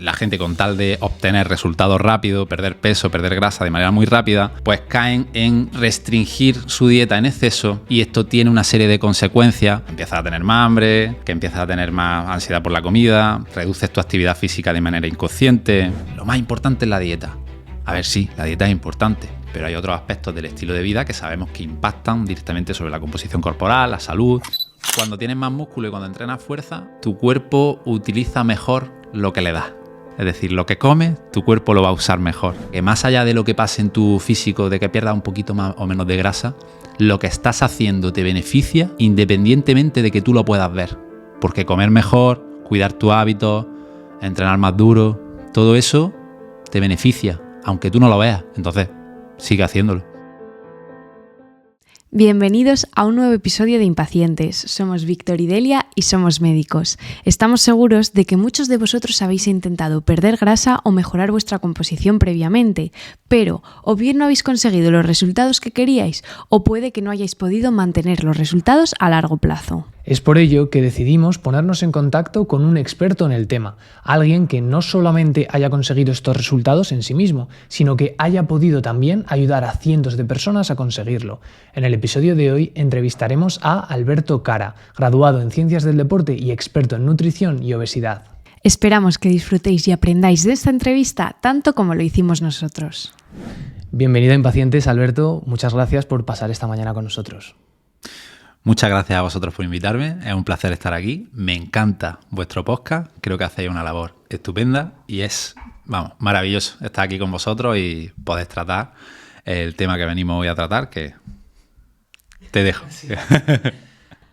la gente, con tal de obtener resultados rápidos, perder peso, perder grasa de manera muy rápida, pues caen en restringir su dieta en exceso, y esto tiene una serie de consecuencias. Empiezas a tener más hambre, que empiezas a tener más ansiedad por la comida, reduces tu actividad física de manera inconsciente. Lo más importante es la dieta. A ver, sí, la dieta es importante, pero hay otros aspectos del estilo de vida que sabemos que impactan directamente sobre la composición corporal, la salud. Cuando tienes más músculo y cuando entrenas fuerza, tu cuerpo utiliza mejor lo que le das. Es decir, lo que comes, tu cuerpo lo va a usar mejor. Que más allá de lo que pase en tu físico, de que pierdas un poquito más o menos de grasa, lo que estás haciendo te beneficia independientemente de que tú lo puedas ver. Porque comer mejor, cuidar tus hábitos, entrenar más duro, todo eso te beneficia, aunque tú no lo veas. Entonces, sigue haciéndolo. Bienvenidos a un nuevo episodio de Impacientes. Somos Víctor y Delia y somos médicos. Estamos seguros de que muchos de vosotros habéis intentado perder grasa o mejorar vuestra composición previamente, pero o bien no habéis conseguido los resultados que queríais, o puede que no hayáis podido mantener los resultados a largo plazo. Es por ello que decidimos ponernos en contacto con un experto en el tema, alguien que no solamente haya conseguido estos resultados en sí mismo, sino que haya podido también ayudar a cientos de personas a conseguirlo. En el episodio de hoy entrevistaremos a Alberto Cara, graduado en Ciencias del Deporte y experto en nutrición y obesidad. Esperamos que disfrutéis y aprendáis de esta entrevista tanto como lo hicimos nosotros. Bienvenido a Impacientes, Alberto. Muchas gracias por pasar esta mañana con nosotros. Muchas gracias a vosotros por invitarme, es un placer estar aquí, me encanta vuestro podcast, creo que hacéis una labor estupenda y es, maravilloso estar aquí con vosotros y poder tratar el tema que venimos hoy a tratar, que te dejo. Sí.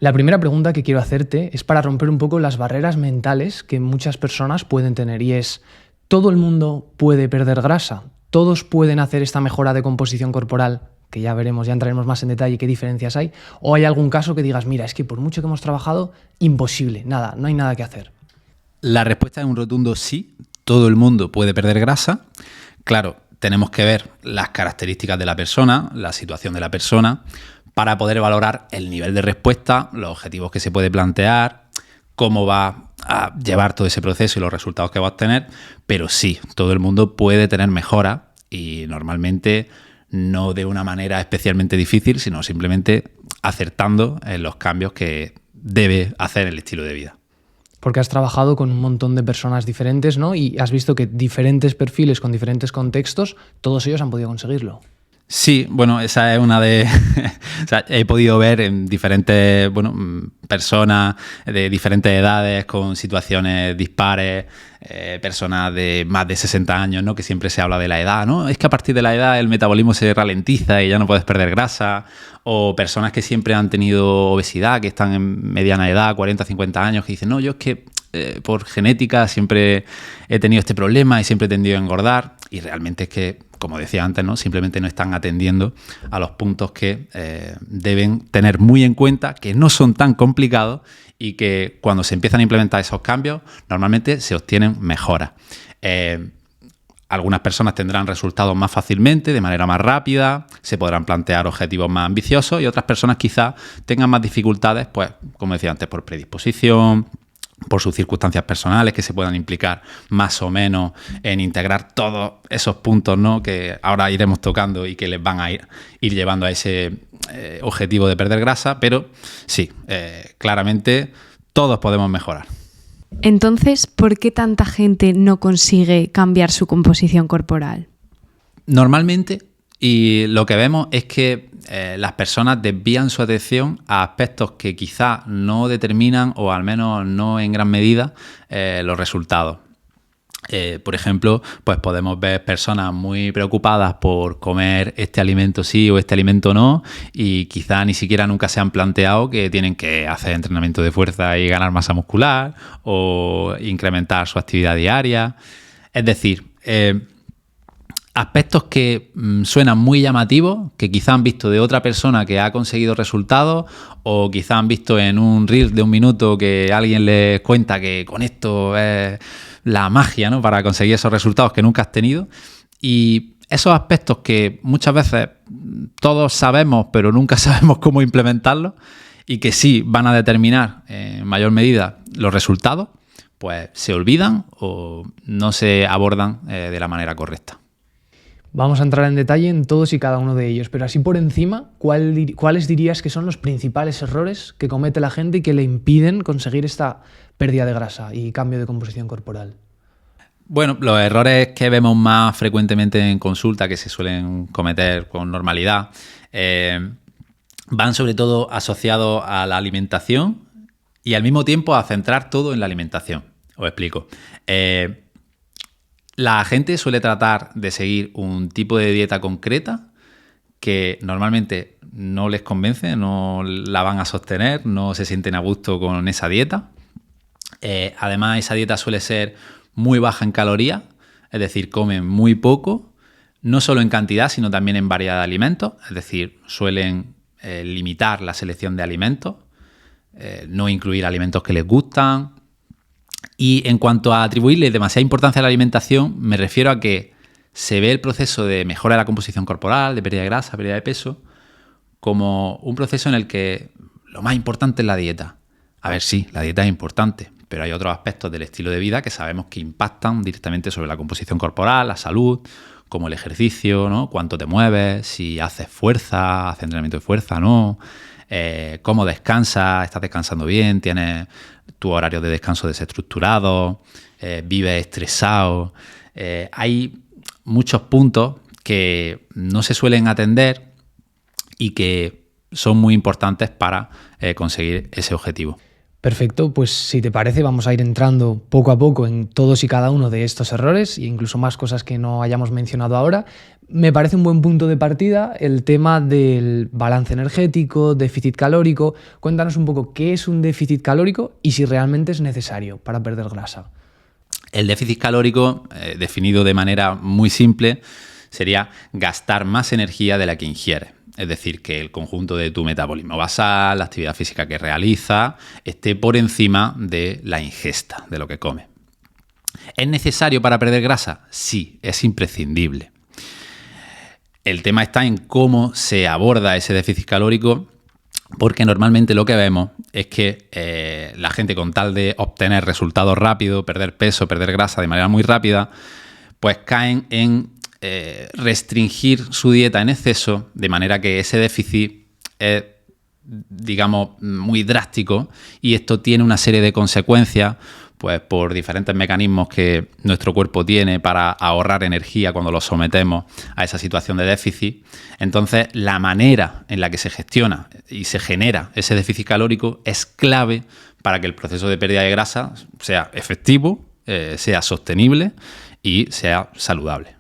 La primera pregunta que quiero hacerte es para romper un poco las barreras mentales que muchas personas pueden tener, y es: ¿todo el mundo puede perder grasa? ¿Todos pueden hacer esta mejora de composición corporal? Que ya veremos, ya entraremos más en detalle qué diferencias hay. ¿O hay algún caso que digas, mira, es que por mucho que hemos trabajado, imposible, nada, no hay nada que hacer? La respuesta es un rotundo sí, todo el mundo puede perder grasa. Claro, tenemos que ver las características de la persona, la situación de la persona, para poder valorar el nivel de respuesta, los objetivos que se puede plantear, cómo va a llevar todo ese proceso y los resultados que va a obtener. Pero sí, todo el mundo puede tener mejora y normalmente no de una manera especialmente difícil, sino simplemente acertando en los cambios que debe hacer el estilo de vida. Porque has trabajado con un montón de personas diferentes, ¿no? Y has visto que diferentes perfiles con diferentes contextos, todos ellos han podido conseguirlo. Sí, bueno, esa es una de... o sea, he podido ver en diferentes personas de diferentes edades con situaciones dispares, personas de más de 60 años, ¿no? Que siempre se habla de la edad, ¿no? Es que a partir de la edad el metabolismo se ralentiza y ya no puedes perder grasa. O personas que siempre han tenido obesidad, que están en mediana edad, 40, 50 años, que dicen, no, yo es que por genética siempre he tenido este problema y siempre he tendido a engordar. Y realmente es que, como decía antes, ¿no? Simplemente no están atendiendo a los puntos que deben tener muy en cuenta, que no son tan complicados y que cuando se empiezan a implementar esos cambios, normalmente se obtienen mejoras. Algunas personas tendrán resultados más fácilmente, de manera más rápida, se podrán plantear objetivos más ambiciosos, y otras personas quizás tengan más dificultades, pues, como decía antes, por predisposición, por sus circunstancias personales, que se puedan implicar más o menos en integrar todos esos puntos, ¿no? Que ahora iremos tocando y que les van a ir llevando a ese objetivo de perder grasa. Pero sí, claramente todos podemos mejorar. Entonces, ¿por qué tanta gente no consigue cambiar su composición corporal? Normalmente, y lo que vemos es que las personas desvían su atención a aspectos que quizá no determinan, o al menos no en gran medida, los resultados. Por ejemplo, pues podemos ver personas muy preocupadas por comer este alimento sí o este alimento no, y quizá ni siquiera nunca se han planteado que tienen que hacer entrenamiento de fuerza y ganar masa muscular o incrementar su actividad diaria. Es decir, aspectos que suenan muy llamativos, que quizá han visto de otra persona que ha conseguido resultados, o quizá han visto en un reel de 1 minuto que alguien les cuenta que con esto es la magia, ¿no? Para conseguir esos resultados que nunca has tenido. Y esos aspectos que muchas veces todos sabemos, pero nunca sabemos cómo implementarlos, y que sí van a determinar en mayor medida los resultados, pues se olvidan o no se abordan de la manera correcta. Vamos a entrar en detalle en todos y cada uno de ellos, pero así por encima, ¿cuáles dirías que son los principales errores que comete la gente y que le impiden conseguir esta pérdida de grasa y cambio de composición corporal? Bueno, los errores que vemos más frecuentemente en consulta, que se suelen cometer con normalidad, van sobre todo asociados a la alimentación y al mismo tiempo a centrar todo en la alimentación. Os explico. La gente suele tratar de seguir un tipo de dieta concreta que normalmente no les convence, no la van a sostener, no se sienten a gusto con esa dieta. Además, esa dieta suele ser muy baja en calorías, es decir, comen muy poco, no solo en cantidad, sino también en variedad de alimentos, es decir, suelen limitar la selección de alimentos, no incluir alimentos que les gustan. Y en cuanto a atribuirle demasiada importancia a la alimentación, me refiero a que se ve el proceso de mejora de la composición corporal, de pérdida de grasa, pérdida de peso, como un proceso en el que lo más importante es la dieta. A ver, sí, la dieta es importante, pero hay otros aspectos del estilo de vida que sabemos que impactan directamente sobre la composición corporal, la salud, como el ejercicio, ¿no? Cuánto te mueves, si haces fuerza, haces entrenamiento de fuerza, ¿no? Cómo descansas, estás descansando bien, tienes tu horario de descanso desestructurado, vives estresado. Hay muchos puntos que no se suelen atender y que son muy importantes para conseguir ese objetivo. Perfecto, pues si te parece vamos a ir entrando poco a poco en todos y cada uno de estos errores e incluso más cosas que no hayamos mencionado ahora. Me parece un buen punto de partida el tema del balance energético, déficit calórico. Cuéntanos un poco qué es un déficit calórico y si realmente es necesario para perder grasa. El déficit calórico, definido de manera muy simple, sería gastar más energía de la que ingieres. Es decir, que el conjunto de tu metabolismo basal, la actividad física que realizas, esté por encima de la ingesta, de lo que comes. ¿Es necesario para perder grasa? Sí, es imprescindible. El tema está en cómo se aborda ese déficit calórico, porque normalmente lo que vemos es que la gente, con tal de obtener resultados rápidos, perder peso, perder grasa de manera muy rápida, pues caen en restringir su dieta en exceso, de manera que ese déficit es, digamos, muy drástico, y esto tiene una serie de consecuencias, pues por diferentes mecanismos que nuestro cuerpo tiene para ahorrar energía cuando lo sometemos a esa situación de déficit. Entonces, la manera en la que se gestiona y se genera ese déficit calórico es clave para que el proceso de pérdida de grasa sea efectivo, sea sostenible y sea saludable.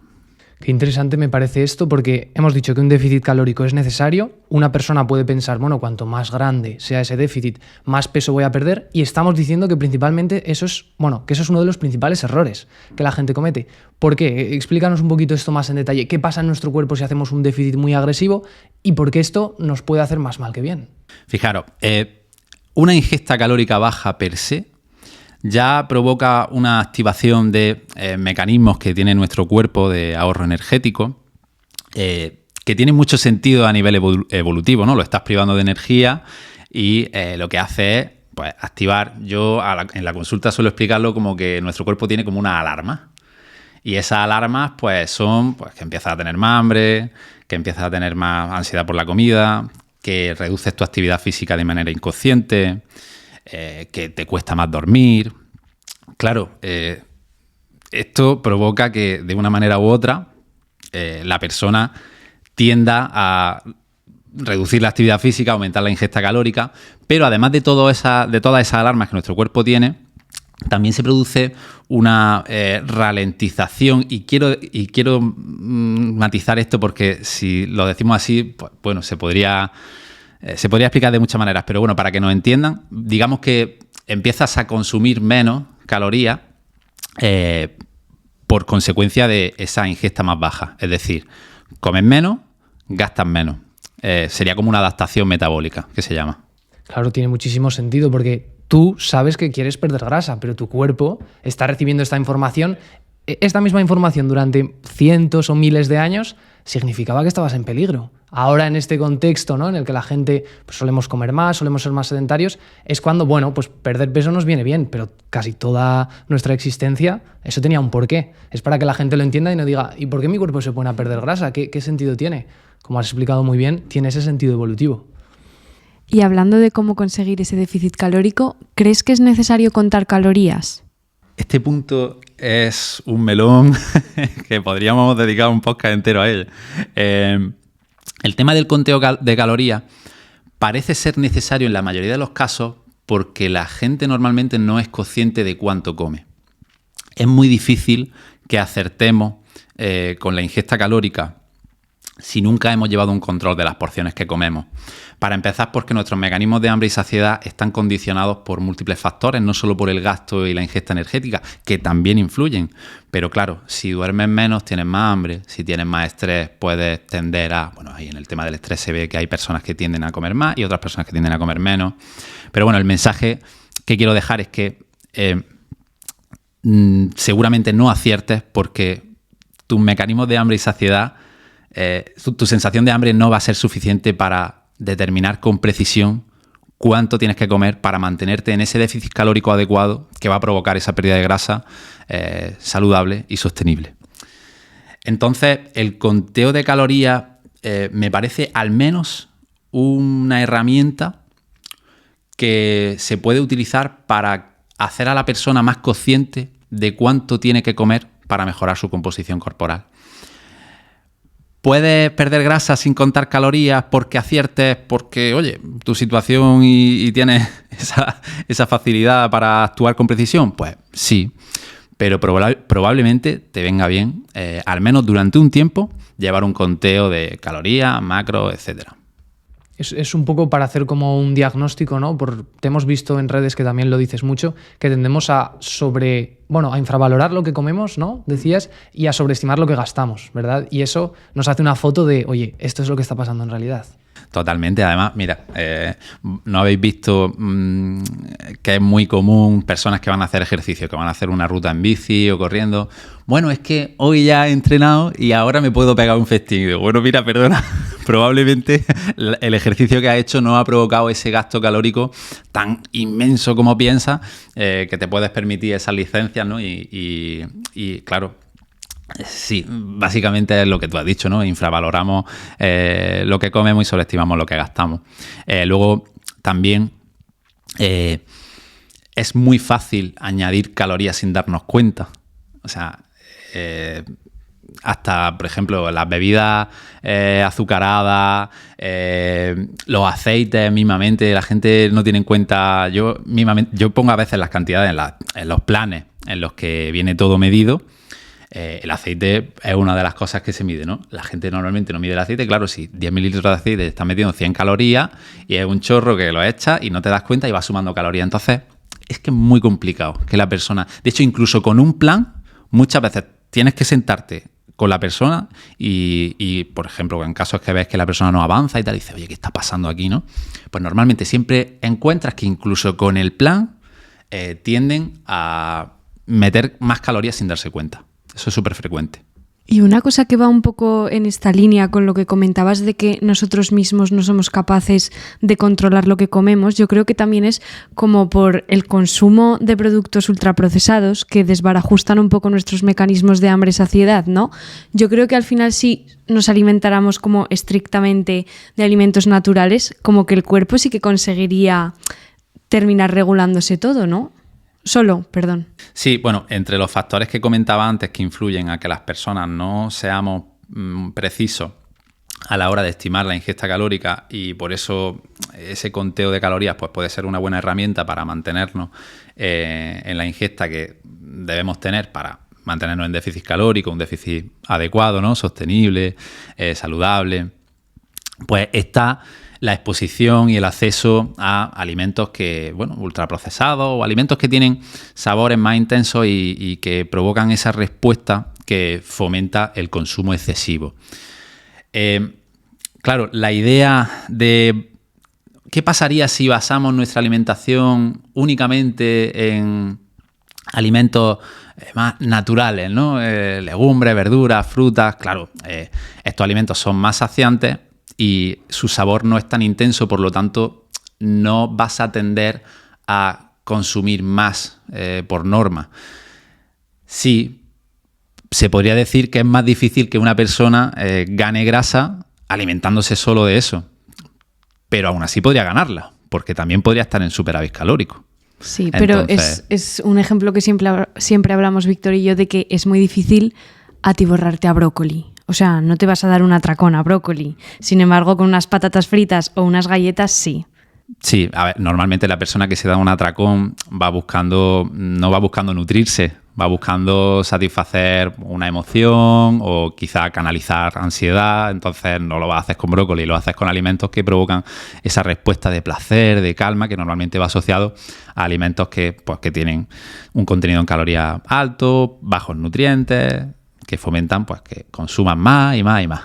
Qué interesante me parece esto, porque hemos dicho que un déficit calórico es necesario. Una persona puede pensar, bueno, cuanto más grande sea ese déficit, más peso voy a perder, y estamos diciendo que principalmente eso es uno de los principales errores que la gente comete. ¿Por qué? Explícanos un poquito esto más en detalle. ¿Qué pasa en nuestro cuerpo si hacemos un déficit muy agresivo y por qué esto nos puede hacer más mal que bien? Fijaros, una ingesta calórica baja per se ya provoca una activación de mecanismos que tiene nuestro cuerpo de ahorro energético, que tiene mucho sentido a nivel evolutivo, ¿no? Lo estás privando de energía y lo que hace es, pues, activar. Yo en la consulta suelo explicarlo como que nuestro cuerpo tiene como una alarma, y esas alarmas pues son, pues, que empiezas a tener más hambre, que empiezas a tener más ansiedad por la comida, que reduces tu actividad física de manera inconsciente, que te cuesta más dormir. Claro, esto provoca que de una manera u otra la persona tienda a reducir la actividad física, aumentar la ingesta calórica, pero además de todas esas alarmas que nuestro cuerpo tiene, también se produce una ralentización, y quiero matizar esto, porque si lo decimos así, pues, bueno, se podría explicar de muchas maneras, pero bueno, para que nos entiendan, digamos que empiezas a consumir menos calorías por consecuencia de esa ingesta más baja. Es decir, comes menos, gastas menos. Sería como una adaptación metabólica, que se llama. Claro, tiene muchísimo sentido, porque tú sabes que quieres perder grasa, pero tu cuerpo está recibiendo esta misma información durante cientos o miles de años, significaba que estabas en peligro. Ahora en este contexto, ¿no?, en el que la gente pues, solemos comer más, solemos ser más sedentarios, es cuando, bueno, pues perder peso nos viene bien, pero casi toda nuestra existencia eso tenía un porqué. Es para que la gente lo entienda y no diga, ¿y por qué mi cuerpo se pone a perder grasa? ¿Qué sentido tiene? Como has explicado muy bien, tiene ese sentido evolutivo. Y hablando de cómo conseguir ese déficit calórico, ¿crees que es necesario contar calorías? Este punto es un melón que podríamos dedicar un podcast entero a él. El tema del conteo de calorías parece ser necesario en la mayoría de los casos porque la gente normalmente no es consciente de cuánto come. Es muy difícil que acertemos con la ingesta calórica si nunca hemos llevado un control de las porciones que comemos. Para empezar, porque nuestros mecanismos de hambre y saciedad están condicionados por múltiples factores, no solo por el gasto y la ingesta energética, que también influyen. Pero claro, si duermes menos, tienes más hambre. Si tienes más estrés, puedes tender a... Bueno, ahí en el tema del estrés se ve que hay personas que tienden a comer más y otras personas que tienden a comer menos. Pero bueno, el mensaje que quiero dejar es que seguramente no aciertes porque tus mecanismos de hambre y saciedad... tu sensación de hambre no va a ser suficiente para determinar con precisión cuánto tienes que comer para mantenerte en ese déficit calórico adecuado que va a provocar esa pérdida de grasa saludable y sostenible. Entonces, el conteo de calorías me parece al menos una herramienta que se puede utilizar para hacer a la persona más consciente de cuánto tiene que comer para mejorar su composición corporal. Puedes perder grasa sin contar calorías porque aciertes, porque, oye, tu situación y tienes esa facilidad para actuar con precisión. Pues sí, pero probablemente te venga bien, al menos durante un tiempo, llevar un conteo de calorías, macros, etcétera. Es un poco para hacer como un diagnóstico, ¿no? Te hemos visto en redes que también lo dices mucho, que tendemos a infravalorar lo que comemos, ¿no? Decías, y a sobreestimar lo que gastamos, ¿verdad? Y eso nos hace una foto de, oye, esto es lo que está pasando en realidad. Totalmente. Además, mira, no habéis visto que es muy común personas que van a hacer ejercicio, que van a hacer una ruta en bici o corriendo. Bueno, es que hoy ya he entrenado y ahora me puedo pegar un festín. Y digo, bueno, mira, perdona, probablemente el ejercicio que has hecho no ha provocado ese gasto calórico tan inmenso como piensas, que te puedes permitir esas licencias, ¿no? Y claro, sí, básicamente es lo que tú has dicho, ¿no? Infravaloramos lo que comemos y sobreestimamos lo que gastamos. Luego, también es muy fácil añadir calorías sin darnos cuenta. O sea, hasta, por ejemplo, las bebidas azucaradas, los aceites mismamente, la gente no tiene en cuenta... Yo pongo a veces las cantidades en los planes en los que viene todo medido. El aceite es una de las cosas que se mide, ¿no? La gente normalmente no mide el aceite. Claro, si 10 mililitros de aceite te están metiendo 100 calorías y es un chorro que lo echas y no te das cuenta y vas sumando calorías. Entonces, es que es muy complicado que la persona... De hecho, incluso con un plan, muchas veces tienes que sentarte con la persona y, por ejemplo, en casos que ves que la persona no avanza y tal, dices, oye, ¿qué está pasando aquí, no? Pues normalmente siempre encuentras que incluso con el plan tienden a meter más calorías sin darse cuenta. Eso es súper frecuente. Y una cosa que va un poco en esta línea con lo que comentabas de que nosotros mismos no somos capaces de controlar lo que comemos, yo creo que también es como por el consumo de productos ultraprocesados que desbarajustan un poco nuestros mecanismos de hambre-saciedad, ¿no? Yo creo que al final si nos alimentáramos como estrictamente de alimentos naturales, como que el cuerpo sí que conseguiría terminar regulándose todo, ¿no? Perdón. Sí, bueno, entre los factores que comentaba antes que influyen a que las personas no seamos precisos a la hora de estimar la ingesta calórica y por eso ese conteo de calorías pues puede ser una buena herramienta para mantenernos en la ingesta que debemos tener para mantenernos en déficit calórico, un déficit adecuado, ¿no? Sostenible, saludable. Pues está la exposición y el acceso a alimentos que, bueno, ultraprocesados o alimentos que tienen sabores más intensos y que provocan esa respuesta que fomenta el consumo excesivo. Claro, la idea de qué pasaría si basamos nuestra alimentación únicamente en alimentos más naturales, ¿no? Legumbres, verduras, frutas. Claro, estos alimentos son más saciantes y su sabor no es tan intenso, por lo tanto no vas a tender a consumir más por norma. Sí, se podría decir que es más difícil que una persona gane grasa alimentándose solo de eso, pero aún así podría ganarla, porque también podría estar en superávit calórico. Sí, pero entonces, es un ejemplo que siempre hablamos Víctor y yo, de que es muy difícil atiborrarte a brócoli. O sea, no te vas a dar un atracón a brócoli. Sin embargo, con unas patatas fritas o unas galletas, sí. Sí, a ver, normalmente la persona que se da un atracón no va buscando nutrirse, va buscando satisfacer una emoción o quizá canalizar ansiedad. Entonces no lo haces con brócoli, lo haces con alimentos que provocan esa respuesta de placer, de calma, que normalmente va asociado a alimentos que tienen un contenido en calorías alto, bajos en nutrientes, que fomentan pues que consuman más y más y más.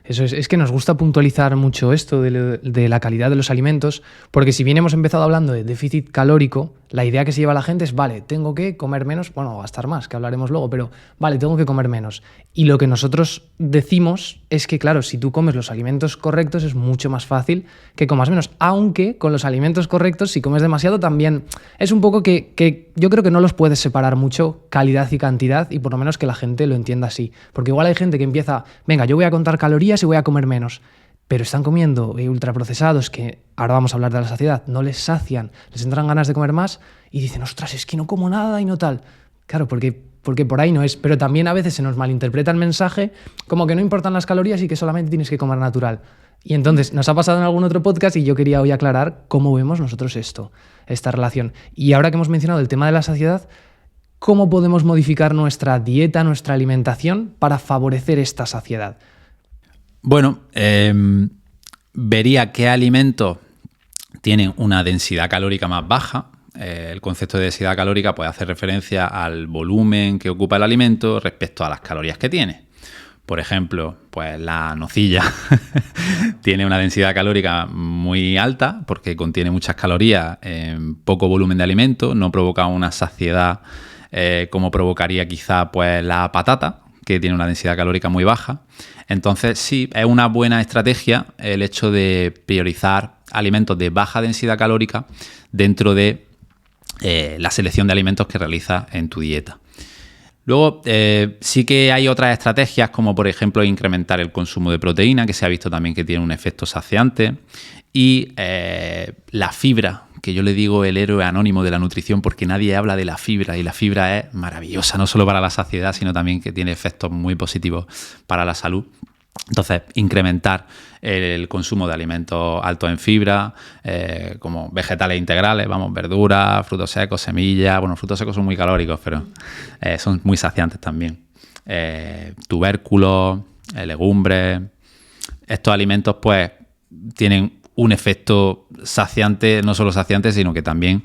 Eso es que nos gusta puntualizar mucho esto de la calidad de los alimentos, porque si bien hemos empezado hablando de déficit calórico, la idea que se lleva la gente es, vale, tengo que comer menos, bueno, gastar más, que hablaremos luego, pero vale, tengo que comer menos. Y lo que nosotros decimos es que, claro, si tú comes los alimentos correctos es mucho más fácil que comas menos, aunque con los alimentos correctos, si comes demasiado, también es un poco que yo creo que no los puedes separar mucho, calidad y cantidad, y por lo menos que la gente lo entienda así. Porque igual hay gente que empieza, venga, yo voy a contar calorías y voy a comer menos, pero están comiendo ultraprocesados que, ahora vamos a hablar de la saciedad, no les sacian, les entran ganas de comer más y dicen, ostras, es que no como nada y no tal. Claro, porque por ahí no es, pero también a veces se nos malinterpreta el mensaje como que no importan las calorías y que solamente tienes que comer natural. Y entonces nos ha pasado en algún otro podcast y yo quería hoy aclarar cómo vemos nosotros esta relación. Y ahora que hemos mencionado el tema de la saciedad, ¿cómo podemos modificar nuestra dieta, nuestra alimentación para favorecer esta saciedad? Bueno, vería qué alimentos tienen una densidad calórica más baja. El concepto de densidad calórica puede hacer referencia al volumen que ocupa el alimento respecto a las calorías que tiene. Por ejemplo, pues la nocilla tiene una densidad calórica muy alta porque contiene muchas calorías en poco volumen de alimento, no provoca una saciedad como provocaría quizá pues la patata, que tiene una densidad calórica muy baja. Entonces sí, es una buena estrategia el hecho de priorizar alimentos de baja densidad calórica dentro de la selección de alimentos que realizas en tu dieta. Luego sí que hay otras estrategias, como por ejemplo incrementar el consumo de proteína, que se ha visto también que tiene un efecto saciante, y la fibra, que yo le digo el héroe anónimo de la nutrición porque nadie habla de la fibra, y la fibra es maravillosa, no solo para la saciedad, sino también que tiene efectos muy positivos para la salud. Entonces, incrementar el consumo de alimentos altos en fibra, como vegetales integrales, verduras, frutos secos, semillas. Bueno, frutos secos son muy calóricos, pero son muy saciantes también. Tubérculos, legumbres. Estos alimentos, pues, tienen un efecto saciante, no solo saciante, sino que también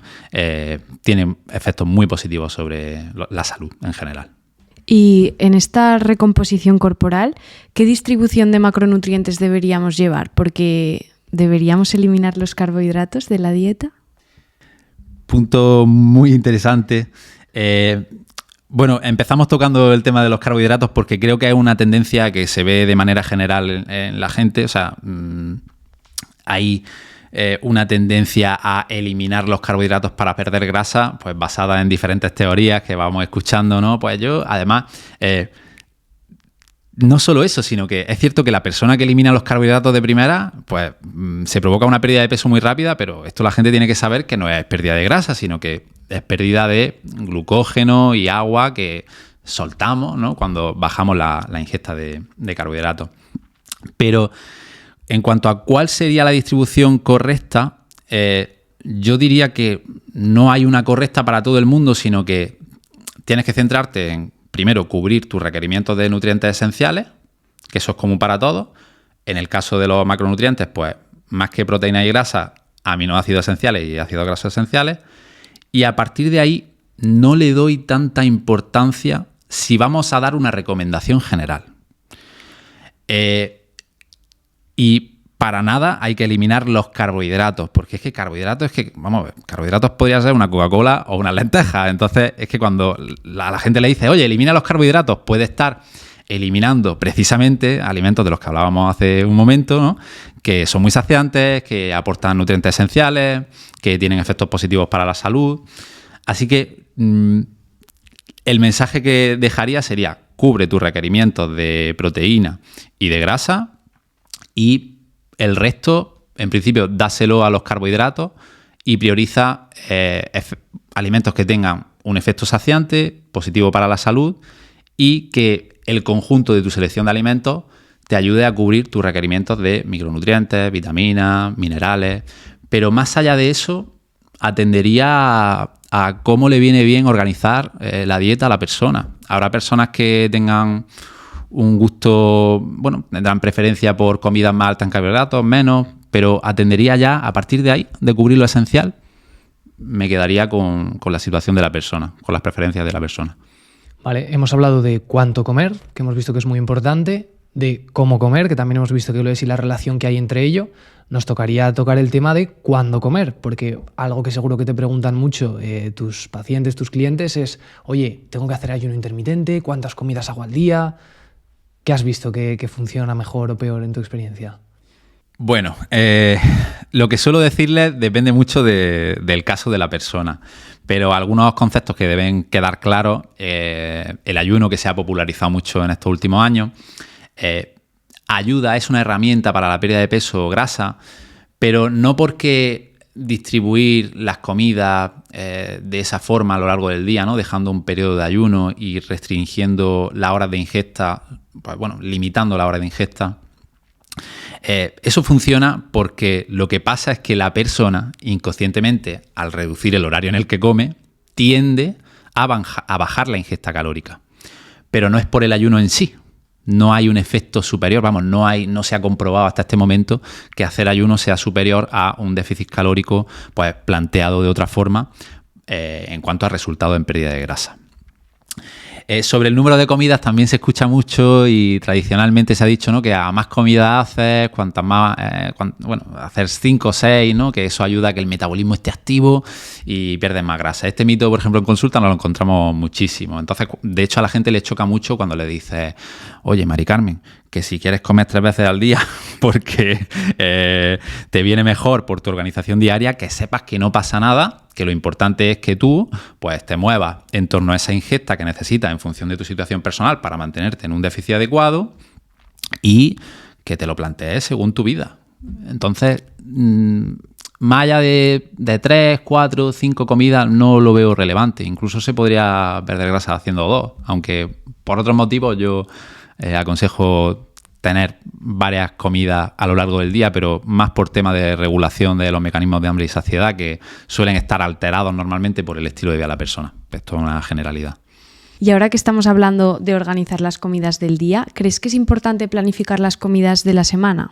tienen efectos muy positivos sobre la salud en general. Y en esta recomposición corporal, ¿qué distribución de macronutrientes deberíamos llevar? Porque ¿deberíamos eliminar los carbohidratos de la dieta? Punto muy interesante. Bueno, empezamos tocando el tema de los carbohidratos porque creo que es una tendencia que se ve de manera general en la gente. O sea, hay una tendencia a eliminar los carbohidratos para perder grasa, pues basada en diferentes teorías que vamos escuchando, ¿no? Pues yo, además, no solo eso, sino que es cierto que la persona que elimina los carbohidratos de primera, pues se provoca una pérdida de peso muy rápida, pero esto la gente tiene que saber que no es pérdida de grasa, sino que es pérdida de glucógeno y agua que soltamos, ¿no?, cuando bajamos la ingesta de carbohidratos. Pero en cuanto a cuál sería la distribución correcta, yo diría que no hay una correcta para todo el mundo, sino que tienes que centrarte en, primero, cubrir tus requerimientos de nutrientes esenciales, que eso es común para todos. En el caso de los macronutrientes, pues más que proteína y grasa, aminoácidos esenciales y ácidos grasos esenciales. Y a partir de ahí no le doy tanta importancia si vamos a dar una recomendación general. Y para nada hay que eliminar los carbohidratos, porque es que carbohidratos podría ser una Coca-Cola o unas lentejas. Entonces es que cuando a la gente le dice, oye, elimina los carbohidratos, puede estar eliminando precisamente alimentos de los que hablábamos hace un momento, ¿no? Que son muy saciantes, que aportan nutrientes esenciales, que tienen efectos positivos para la salud. Así que el mensaje que dejaría sería: cubre tus requerimientos de proteína y de grasa, y el resto, en principio, dáselo a los carbohidratos y prioriza alimentos que tengan un efecto saciante, positivo para la salud, y que el conjunto de tu selección de alimentos te ayude a cubrir tus requerimientos de micronutrientes, vitaminas, minerales. Pero más allá de eso, atendería a cómo le viene bien organizar la dieta a la persona. Habrá personas que tengan un gusto, bueno, tendrán preferencia por comidas más altas en carbohidratos, menos, pero atendería ya, a partir de ahí, de cubrir lo esencial, me quedaría con la situación de la persona, con las preferencias de la persona. Vale, hemos hablado de cuánto comer, que hemos visto que es muy importante, de cómo comer, que también hemos visto que lo es, y la relación que hay entre ello. Nos tocaría tocar el tema de cuándo comer, porque algo que seguro que te preguntan mucho tus pacientes, tus clientes, es: oye, ¿tengo que hacer ayuno intermitente? ¿Cuántas comidas hago al día? ¿Qué has visto que funciona mejor o peor en tu experiencia? Bueno, lo que suelo decirles depende mucho del caso de la persona, pero algunos conceptos que deben quedar claros: el ayuno, que se ha popularizado mucho en estos últimos años, ayuda, es una herramienta para la pérdida de peso o grasa, pero no porque distribuir las comidas de esa forma a lo largo del día, ¿no? Dejando un periodo de ayuno y restringiendo las horas de ingesta, pues bueno, limitando la hora de ingesta. Eso funciona porque lo que pasa es que la persona, inconscientemente, al reducir el horario en el que come, tiende a bajar la ingesta calórica. Pero no es por el ayuno en sí. No hay un efecto superior, no se ha comprobado hasta este momento que hacer ayuno sea superior a un déficit calórico, pues, planteado de otra forma en cuanto a resultados en pérdida de grasa. Sobre el número de comidas también se escucha mucho, y tradicionalmente se ha dicho, ¿no?, que a más comidas haces, cuantas más, hacer 5 o 6, ¿no?, que eso ayuda a que el metabolismo esté activo y pierdes más grasa. Este mito, por ejemplo, en consulta nos lo encontramos muchísimo. Entonces, de hecho, a la gente le choca mucho cuando le dices: oye, Mari Carmen, que si quieres comer 3 veces al día porque te viene mejor por tu organización diaria, que sepas que no pasa nada, que lo importante es que tú, pues, te muevas en torno a esa ingesta que necesitas en función de tu situación personal para mantenerte en un déficit adecuado, y que te lo plantees según tu vida. Entonces, más allá de 3, 4, 5 comidas, no lo veo relevante. Incluso se podría perder grasa haciendo 2, aunque por otros motivos yo aconsejo tener varias comidas a lo largo del día, pero más por tema de regulación de los mecanismos de hambre y saciedad, que suelen estar alterados normalmente por el estilo de vida de la persona. Esto es una generalidad. Y ahora que estamos hablando de organizar las comidas del día, ¿crees que es importante planificar las comidas de la semana?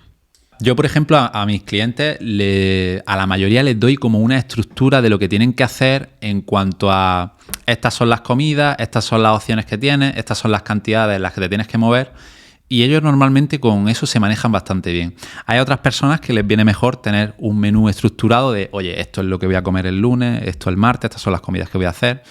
Yo, por ejemplo, a mis clientes, a la mayoría les doy como una estructura de lo que tienen que hacer en cuanto a: estas son las comidas, estas son las opciones que tienes, estas son las cantidades en las que te tienes que mover, y ellos normalmente con eso se manejan bastante bien. Hay otras personas que les viene mejor tener un menú estructurado de: oye, esto es lo que voy a comer el lunes, esto el martes, estas son las comidas que voy a hacer,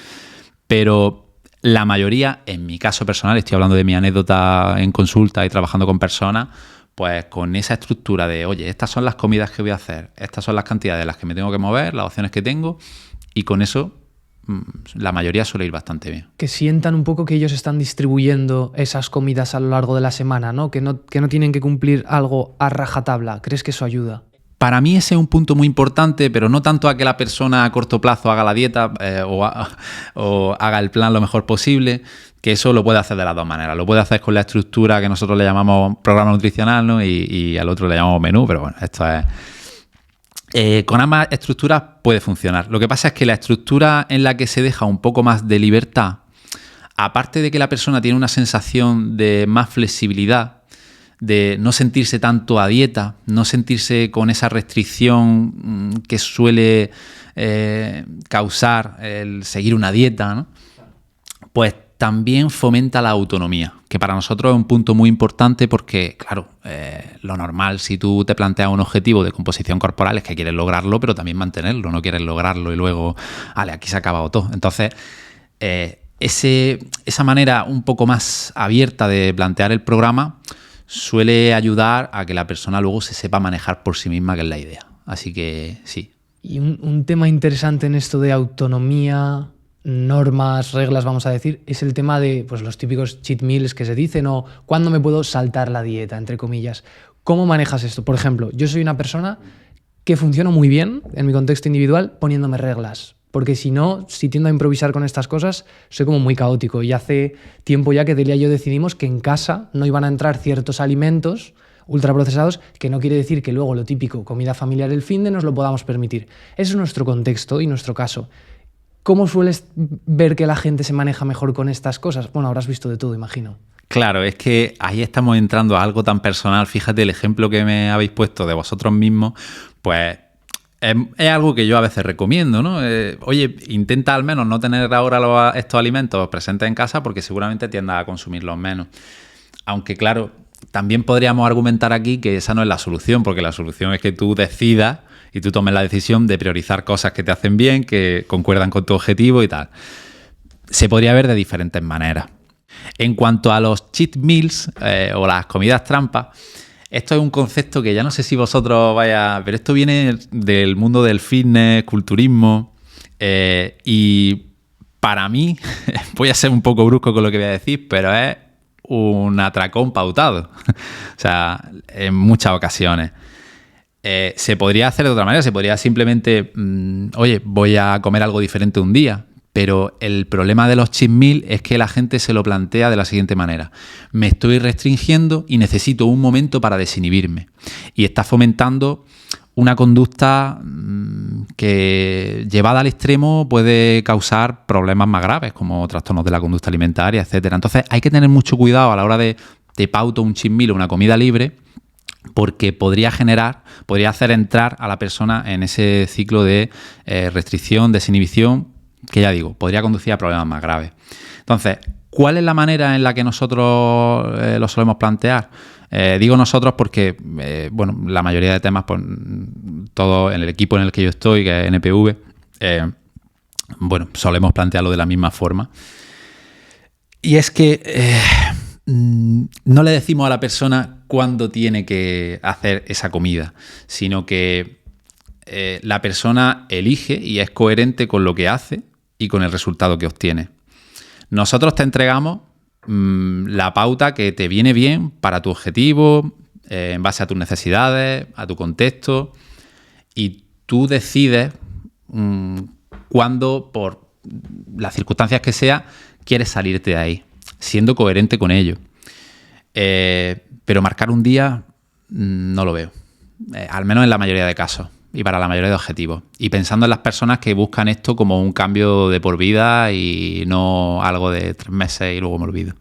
pero la mayoría, en mi caso personal, estoy hablando de mi anécdota en consulta y trabajando con personas, pues con esa estructura de: oye, estas son las comidas que voy a hacer, estas son las cantidades de las que me tengo que mover, las opciones que tengo, y con eso la mayoría suele ir bastante bien. Que sientan un poco que ellos están distribuyendo esas comidas a lo largo de la semana, ¿no? Que no tienen que cumplir algo a rajatabla. ¿Crees que eso ayuda? Para mí ese es un punto muy importante, pero no tanto a que la persona a corto plazo haga la dieta o haga el plan lo mejor posible, que eso lo puede hacer de las dos maneras. Lo puede hacer con la estructura que nosotros le llamamos programa nutricional, ¿no? Y al otro le llamamos menú, pero bueno, esto es... con ambas estructuras puede funcionar. Lo que pasa es que la estructura en la que se deja un poco más de libertad, aparte de que la persona tiene una sensación de más flexibilidad, de no sentirse tanto a dieta, no sentirse con esa restricción que suele causar el seguir una dieta, ¿no? Pues también fomenta la autonomía, que para nosotros es un punto muy importante porque, claro, lo normal, si tú te planteas un objetivo de composición corporal, es que quieres lograrlo, pero también mantenerlo, no quieres lograrlo y luego, vale, aquí se ha acabado todo. Entonces, esa manera un poco más abierta de plantear el programa suele ayudar a que la persona luego se sepa manejar por sí misma, que es la idea. Así que sí. Y un tema interesante en esto de autonomía, normas, reglas, vamos a decir, es el tema de pues, los típicos cheat meals que se dicen o cuándo me puedo saltar la dieta, entre comillas. ¿Cómo manejas esto? Por ejemplo, yo soy una persona que funciona muy bien en mi contexto individual poniéndome reglas. Porque si no, si tiendo a improvisar con estas cosas, soy como muy caótico. Y hace tiempo ya que Delia y yo decidimos que en casa no iban a entrar ciertos alimentos ultraprocesados, que no quiere decir que luego lo típico, comida familiar el finde, nos lo podamos permitir. Ese es nuestro contexto y nuestro caso. ¿Cómo sueles ver que la gente se maneja mejor con estas cosas? Bueno, habrás visto de todo, imagino. Claro, es que ahí estamos entrando a algo tan personal. Fíjate, el ejemplo que me habéis puesto de vosotros mismos, pues es algo que yo a veces recomiendo, ¿no? Oye, intenta al menos no tener ahora estos alimentos presentes en casa porque seguramente tiendas a consumirlos menos. Aunque claro, también podríamos argumentar aquí que esa no es la solución, porque la solución es que tú decidas y tú tomes la decisión de priorizar cosas que te hacen bien, que concuerdan con tu objetivo y tal. Se podría ver de diferentes maneras. En cuanto a los cheat meals o las comidas trampas, esto es un concepto que ya no sé si vosotros pero esto viene del mundo del fitness, culturismo, y para mí, voy a ser un poco brusco con lo que voy a decir, pero es un atracón pautado. O sea, en muchas ocasiones. Se podría hacer de otra manera, se podría simplemente, oye, voy a comer algo diferente un día. Pero el problema de los cheat meal es que la gente se lo plantea de la siguiente manera. Me estoy restringiendo y necesito un momento para desinhibirme. Y está fomentando una conducta que, llevada al extremo, puede causar problemas más graves, como trastornos de la conducta alimentaria, etcétera. Entonces hay que tener mucho cuidado a la hora de pauto un cheat meal o una comida libre, porque podría hacer entrar a la persona en ese ciclo de restricción, desinhibición, que ya digo, podría conducir a problemas más graves. Entonces, ¿cuál es la manera en la que nosotros lo solemos plantear? Digo nosotros porque, la mayoría de temas, pues, todo en el equipo en el que yo estoy, que es NPV, solemos plantearlo de la misma forma. Y es que no le decimos a la persona cuándo tiene que hacer esa comida, sino que la persona elige y es coherente con lo que hace y con el resultado que obtiene. Nosotros te entregamos la pauta que te viene bien para tu objetivo, en base a tus necesidades, a tu contexto, y tú decides cuándo, por las circunstancias que sea, quieres salirte de ahí, siendo coherente con ello. Pero marcar un día no lo veo, al menos en la mayoría de casos. Y para la mayoría de objetivos. Y pensando en las personas que buscan esto como un cambio de por vida y no algo de 3 meses y luego me olvido.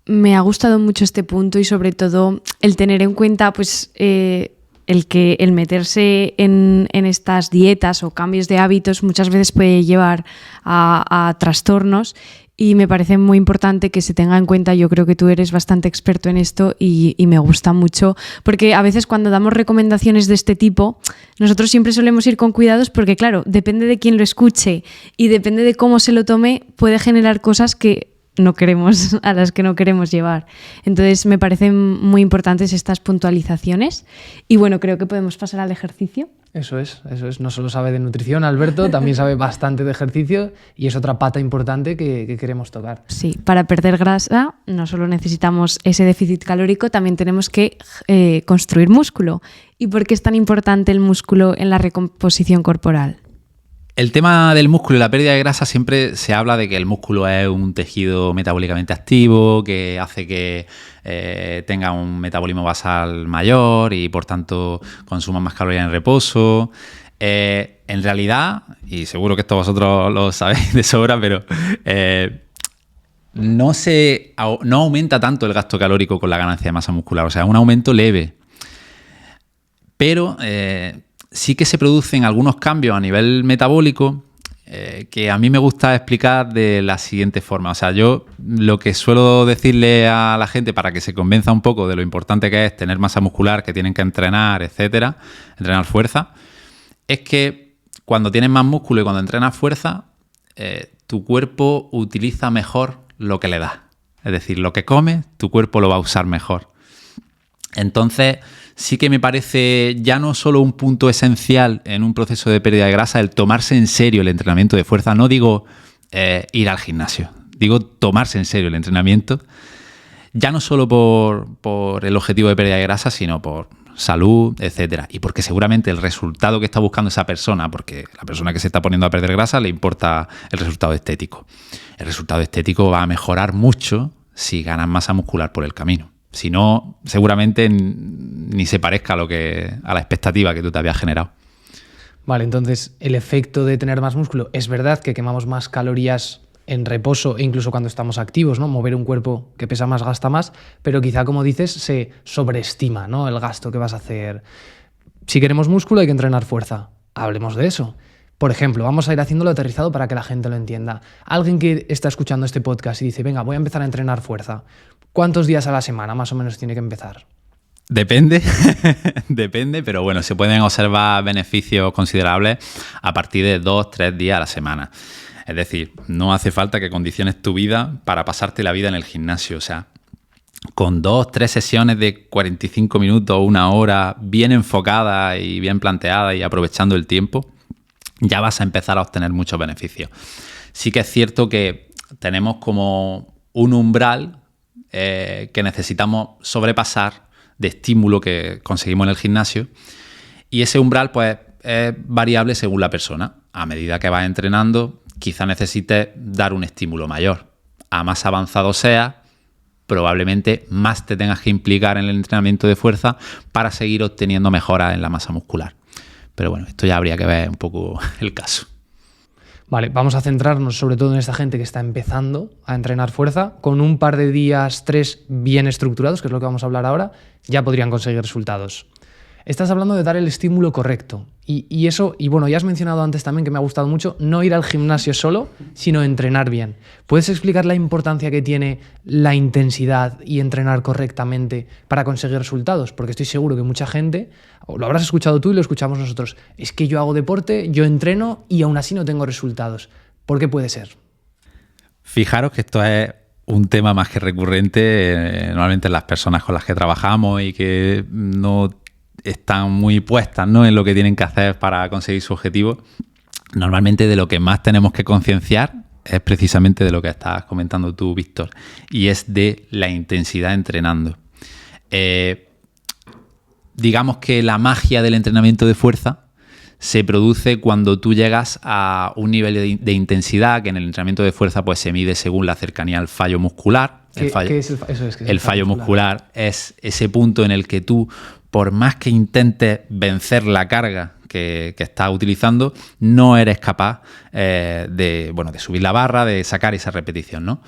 Me ha gustado mucho este punto y sobre todo el tener en cuenta pues el meterse en estas dietas o cambios de hábitos muchas veces puede llevar a trastornos. Y me parece muy importante que se tenga en cuenta. Yo creo que tú eres bastante experto en esto y me gusta mucho, porque a veces cuando damos recomendaciones de este tipo, nosotros siempre solemos ir con cuidados porque, claro, depende de quién lo escuche y depende de cómo se lo tome, puede generar cosas que no queremos, a las que no queremos llevar. Entonces me parecen muy importantes estas puntualizaciones y bueno, creo que podemos pasar al ejercicio. Eso es. No solo sabe de nutrición, Alberto, también sabe bastante de ejercicio y es otra pata importante que queremos tocar. Sí, para perder grasa no solo necesitamos ese déficit calórico, también tenemos que construir músculo. ¿Y por qué es tan importante el músculo en la recomposición corporal? El tema del músculo y la pérdida de grasa siempre se habla de que el músculo es un tejido metabólicamente activo, que hace que tenga un metabolismo basal mayor y por tanto consuma más calorías en reposo. En realidad, y seguro que esto vosotros lo sabéis de sobra, pero no aumenta tanto el gasto calórico con la ganancia de masa muscular, o sea, un aumento leve. Pero sí que se producen algunos cambios a nivel metabólico que a mí me gusta explicar de la siguiente forma. O sea, yo lo que suelo decirle a la gente para que se convenza un poco de lo importante que es tener masa muscular, que tienen que entrenar, etcétera, entrenar fuerza, es que cuando tienes más músculo y cuando entrenas fuerza, tu cuerpo utiliza mejor lo que le das. Es decir, lo que comes, tu cuerpo lo va a usar mejor. Entonces, sí que me parece ya no solo un punto esencial en un proceso de pérdida de grasa el tomarse en serio el entrenamiento de fuerza. No digo ir al gimnasio, digo tomarse en serio el entrenamiento, ya no solo por el objetivo de pérdida de grasa, sino por salud, etcétera. Y porque seguramente el resultado que está buscando esa persona, porque la persona que se está poniendo a perder grasa le importa el resultado estético. El resultado estético va a mejorar mucho si ganas masa muscular por el camino. Si no, seguramente ni se parezca a la expectativa que tú te habías generado. Vale, entonces el efecto de tener más músculo, es verdad que quemamos más calorías en reposo e incluso cuando estamos activos, ¿no? Mover un cuerpo que pesa más gasta más, pero quizá, como dices, se sobreestima, ¿no? El gasto que vas a hacer. Si queremos músculo hay que entrenar fuerza. Hablemos de eso. Por ejemplo, vamos a ir haciéndolo aterrizado para que la gente lo entienda. Alguien que está escuchando este podcast y dice, venga, voy a empezar a entrenar fuerza. ¿Cuántos días a la semana más o menos tiene que empezar? Depende, depende, pero bueno, se pueden observar beneficios considerables a partir de 2-3 días a la semana. Es decir, no hace falta que condiciones tu vida para pasarte la vida en el gimnasio. O sea, con 2-3 sesiones de 45 minutos o 1 hora bien enfocadas y bien planteadas y aprovechando el tiempo, ya vas a empezar a obtener muchos beneficios. Sí que es cierto que tenemos como un umbral que necesitamos sobrepasar de estímulo que conseguimos en el gimnasio, y ese umbral pues es variable según la persona. A medida que vas entrenando, quizá necesites dar un estímulo mayor. A más avanzado seas, probablemente más te tengas que implicar en el entrenamiento de fuerza para seguir obteniendo mejoras en la masa muscular. Pero bueno, esto ya habría que ver un poco el caso. Vale, vamos a centrarnos sobre todo en esta gente que está empezando a entrenar fuerza. Con un par de días, 3 bien estructurados, que es lo que vamos a hablar ahora, ya podrían conseguir resultados. Estás hablando de dar el estímulo correcto. Y eso, y bueno, ya has mencionado antes también, que me ha gustado mucho, no ir al gimnasio solo, sino entrenar bien. ¿Puedes explicar la importancia que tiene la intensidad y entrenar correctamente para conseguir resultados? Porque estoy seguro que mucha gente, o lo habrás escuchado tú y lo escuchamos nosotros, es que yo hago deporte, yo entreno y aún así no tengo resultados. ¿Por qué puede ser? Fijaros que esto es un tema más que recurrente normalmente en las personas con las que trabajamos y que no están muy puestas, ¿no?, en lo que tienen que hacer para conseguir su objetivo. Normalmente de lo que más tenemos que concienciar es precisamente de lo que estás comentando tú, Víctor, y es de la intensidad entrenando. Digamos que la magia del entrenamiento de fuerza se produce cuando tú llegas a un nivel de intensidad que en el entrenamiento de fuerza pues se mide según la cercanía al fallo muscular. El fallo muscular es ese punto en el que tú, por más que intentes vencer la carga que estás utilizando, no eres capaz de subir la barra, de sacar esa repetición, ¿no?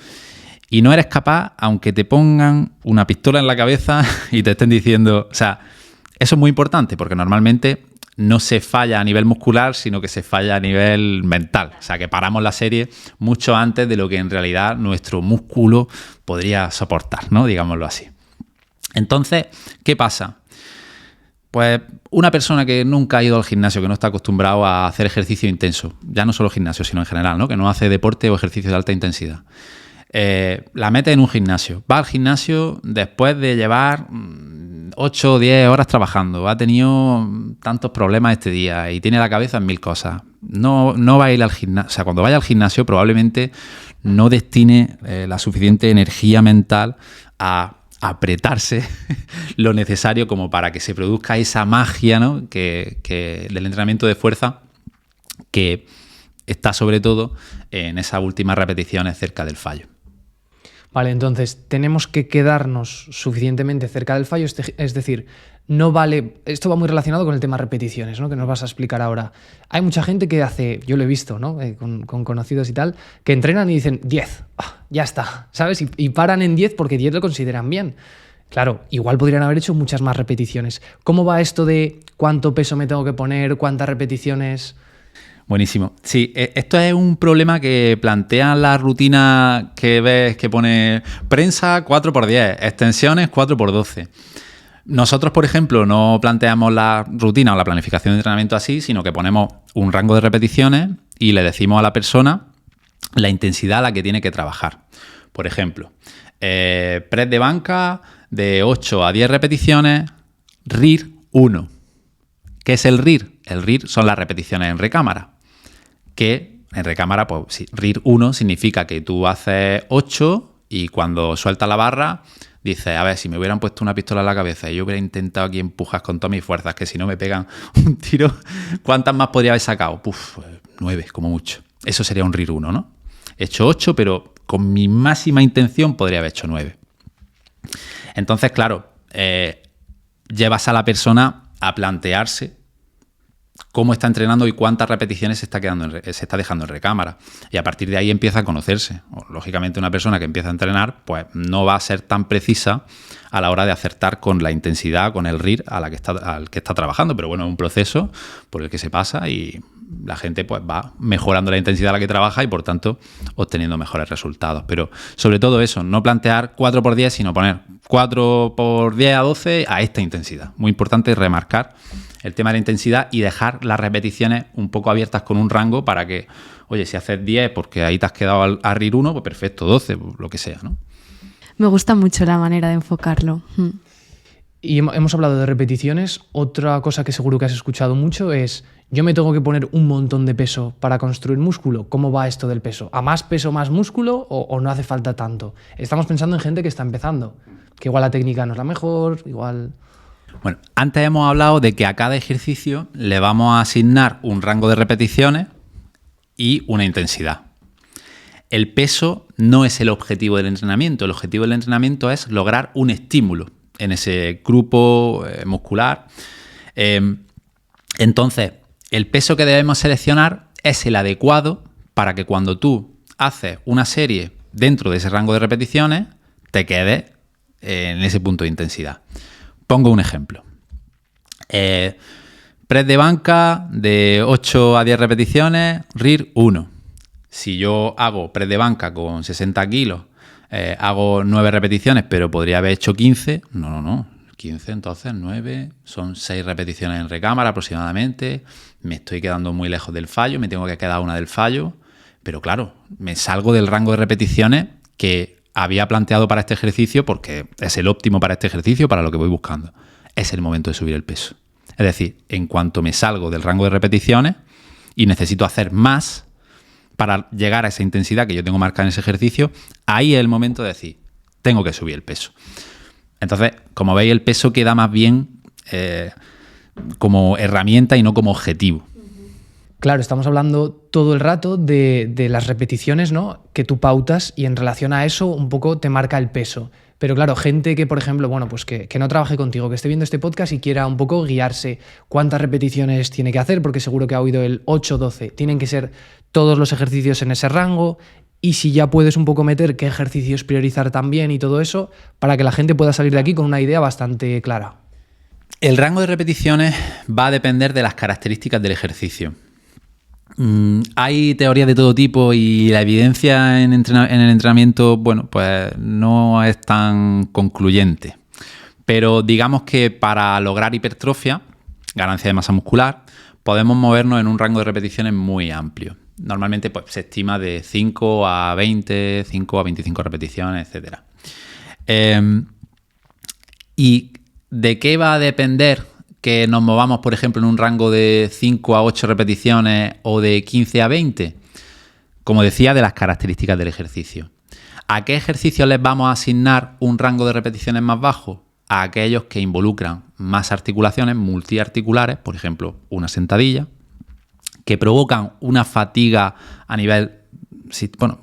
Y no eres capaz, aunque te pongan una pistola en la cabeza y te estén diciendo... O sea, eso es muy importante porque normalmente no se falla a nivel muscular, sino que se falla a nivel mental. O sea, que paramos la serie mucho antes de lo que en realidad nuestro músculo podría soportar, ¿no? Digámoslo así. Entonces, ¿qué pasa? Pues una persona que nunca ha ido al gimnasio, que no está acostumbrado a hacer ejercicio intenso, ya no solo gimnasio, sino en general, ¿no?, que no hace deporte o ejercicio de alta intensidad, la mete en un gimnasio. Va al gimnasio después de llevar 8 o 10 horas trabajando, ha tenido tantos problemas este día y tiene la cabeza en 1000 cosas. No va a ir al gimnasio. O sea, cuando vaya al gimnasio probablemente no destine la suficiente energía mental a apretarse lo necesario como para que se produzca esa magia, ¿no?, que del entrenamiento de fuerza, que está sobre todo en esas últimas repeticiones cerca del fallo. Vale, entonces tenemos que quedarnos suficientemente cerca del fallo, es decir, no vale... Esto va muy relacionado con el tema repeticiones, ¿no?, que nos vas a explicar ahora. Hay mucha gente que hace, yo lo he visto, ¿no?, con conocidos y tal, que entrenan y dicen 10, ya está, ¿sabes? Y paran en 10 porque 10 lo consideran bien. Claro, igual podrían haber hecho muchas más repeticiones. ¿Cómo va esto de cuánto peso me tengo que poner, cuántas repeticiones? Buenísimo. Sí, esto es un problema que plantean las rutinas que ves que pone prensa 4x10, extensiones 4x12. Nosotros, por ejemplo, no planteamos la rutina o la planificación de entrenamiento así, sino que ponemos un rango de repeticiones y le decimos a la persona la intensidad a la que tiene que trabajar. Por ejemplo, press de banca de 8 a 10 repeticiones, RIR 1. ¿Qué es el RIR? El RIR son las repeticiones en recámara. Que en recámara, pues sí, RIR 1 significa que tú haces 8 y cuando sueltas la barra dices, a ver, si me hubieran puesto una pistola en la cabeza y yo hubiera intentado aquí empujar con todas mis fuerzas, que si no me pegan un tiro, ¿cuántas más podría haber sacado? 9 como mucho. Eso sería un RIR 1, ¿no? He hecho 8, pero con mi máxima intención podría haber hecho 9. Entonces, claro, llevas a la persona a plantearse cómo está entrenando y cuántas repeticiones se está dejando en recámara. Y a partir de ahí empieza a conocerse. Lógicamente, una persona que empieza a entrenar, pues no va a ser tan precisa a la hora de acertar con la intensidad, con el RIR al que está trabajando. Pero bueno, es un proceso por el que se pasa y la gente pues va mejorando la intensidad a la que trabaja y por tanto obteniendo mejores resultados. Pero sobre todo eso, no plantear 4x10, sino poner 4x10 a 12 a esta intensidad. Muy importante remarcar el tema de la intensidad y dejar las repeticiones un poco abiertas con un rango para que, oye, si haces 10 porque ahí te has quedado a RIR 1, pues perfecto, 12, lo que sea, ¿no? Me gusta mucho la manera de enfocarlo. Y hemos hablado de repeticiones. Otra cosa que seguro que has escuchado mucho es, yo me tengo que poner un montón de peso para construir músculo. ¿Cómo va esto del peso? ¿A más peso, más músculo o no hace falta tanto? Estamos pensando en gente que está empezando, que igual la técnica no es la mejor, igual... Bueno, antes hemos hablado de que a cada ejercicio le vamos a asignar un rango de repeticiones y una intensidad. El peso no es el objetivo del entrenamiento. El objetivo del entrenamiento es lograr un estímulo en ese grupo muscular. Entonces, el peso que debemos seleccionar es el adecuado para que cuando tú haces una serie dentro de ese rango de repeticiones, te quedes en ese punto de intensidad. Pongo un ejemplo. Press de banca de 8 a 10 repeticiones, RIR 1. Si yo hago press de banca con 60 kilos, hago 9 repeticiones, pero podría haber hecho 15. No. 15, entonces 9, son 6 repeticiones en recámara aproximadamente. Me estoy quedando muy lejos del fallo, me tengo que quedar una del fallo. Pero claro, me salgo del rango de repeticiones que había planteado para este ejercicio porque es el óptimo para este ejercicio, para lo que voy buscando. Es el momento de subir el peso. Es decir, en cuanto me salgo del rango de repeticiones y necesito hacer más para llegar a esa intensidad que yo tengo marcada en ese ejercicio, ahí es el momento de decir, tengo que subir el peso. Entonces, como veis, el peso queda más bien como herramienta y no como objetivo. Claro, estamos hablando todo el rato de las repeticiones, ¿no?, que tú pautas y en relación a eso un poco te marca el peso. Pero claro, gente que, por ejemplo, bueno, pues que no trabaje contigo, que esté viendo este podcast y quiera un poco guiarse cuántas repeticiones tiene que hacer, porque seguro que ha oído el 8-12. Tienen que ser todos los ejercicios en ese rango y si ya puedes un poco meter qué ejercicios priorizar también y todo eso, para que la gente pueda salir de aquí con una idea bastante clara. El rango de repeticiones va a depender de las características del ejercicio. Hay teorías de todo tipo y la evidencia en el entrenamiento, bueno, pues no es tan concluyente. Pero digamos que para lograr hipertrofia, ganancia de masa muscular, podemos movernos en un rango de repeticiones muy amplio. Normalmente pues, se estima de 5 a 20, 5 a 25 repeticiones, etc. ¿Y de qué va a depender que nos movamos, por ejemplo, en un rango de 5 a 8 repeticiones o de 15 a 20? Como decía, de las características del ejercicio. ¿A qué ejercicios les vamos a asignar un rango de repeticiones más bajo? A aquellos que involucran más articulaciones multiarticulares, por ejemplo, una sentadilla, que provocan una fatiga a nivel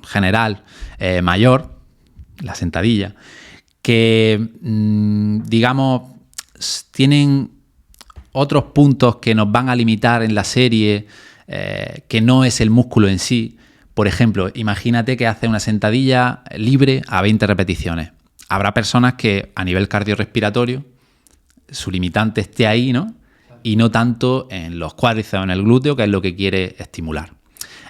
general mayor, la sentadilla, que, digamos, tienen otros puntos que nos van a limitar en la serie, que no es el músculo en sí. Por ejemplo, imagínate que haces una sentadilla libre a 20 repeticiones. Habrá personas que a nivel cardiorrespiratorio su limitante esté ahí, ¿no? Y no tanto en los cuádriceps o en el glúteo, que es lo que quiere estimular.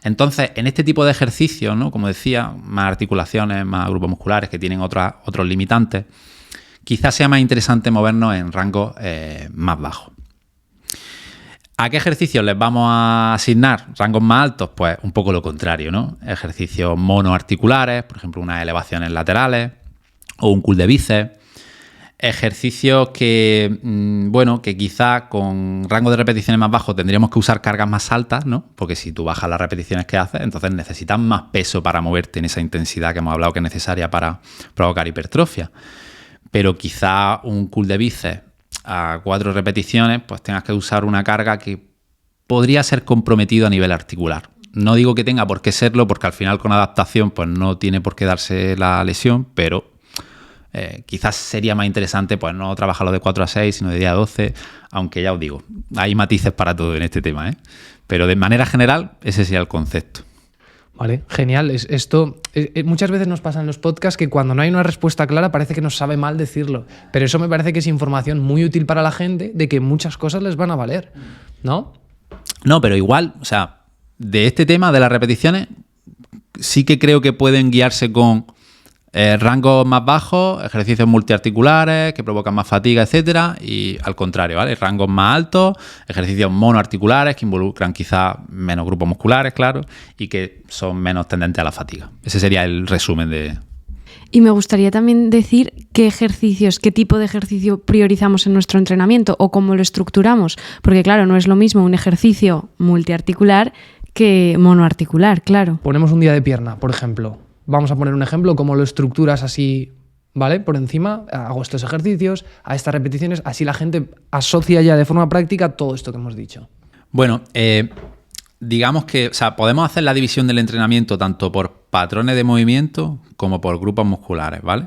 Entonces, en este tipo de ejercicios, ¿no?, como decía, más articulaciones, más grupos musculares que tienen otros limitantes, quizás sea más interesante movernos en rangos más bajos. ¿A qué ejercicios les vamos a asignar rangos más altos? Pues un poco lo contrario, ¿no? Ejercicios monoarticulares, por ejemplo, unas elevaciones laterales o un curl de bíceps. Ejercicios que, que quizá con rango de repeticiones más bajo tendríamos que usar cargas más altas, ¿no? Porque si tú bajas las repeticiones que haces, entonces necesitas más peso para moverte en esa intensidad que hemos hablado que es necesaria para provocar hipertrofia. Pero quizá un curl de bíceps a 4 repeticiones, pues tengas que usar una carga que podría ser comprometido a nivel articular. No digo que tenga por qué serlo, porque al final con adaptación pues no tiene por qué darse la lesión, pero quizás sería más interesante pues no trabajarlo de 4 a 6, sino de 10 a 12, aunque ya os digo, hay matices para todo en este tema, ¿eh? Pero de manera general, ese sería el concepto. Vale, genial. Esto muchas veces nos pasa en los podcasts que cuando no hay una respuesta clara parece que nos sabe mal decirlo, pero eso me parece que es información muy útil para la gente de que muchas cosas les van a valer, ¿no? No, pero igual, o sea, de este tema de las repeticiones, sí que creo que pueden guiarse con rangos más bajos, ejercicios multiarticulares que provocan más fatiga, etcétera, y al contrario, ¿vale? Rangos más altos, ejercicios monoarticulares que involucran quizá menos grupos musculares, claro, y que son menos tendentes a la fatiga. Ese sería el resumen de... Y me gustaría también decir qué tipo de ejercicio priorizamos en nuestro entrenamiento o cómo lo estructuramos, porque claro, no es lo mismo un ejercicio multiarticular que monoarticular, claro. Ponemos un día de pierna, por ejemplo. Vamos a poner un ejemplo, cómo lo estructuras así, ¿vale? Por encima, hago estos ejercicios, a estas repeticiones, así la gente asocia ya de forma práctica todo esto que hemos dicho. Bueno, digamos que, o sea, podemos hacer la división del entrenamiento tanto por patrones de movimiento como por grupos musculares, ¿vale?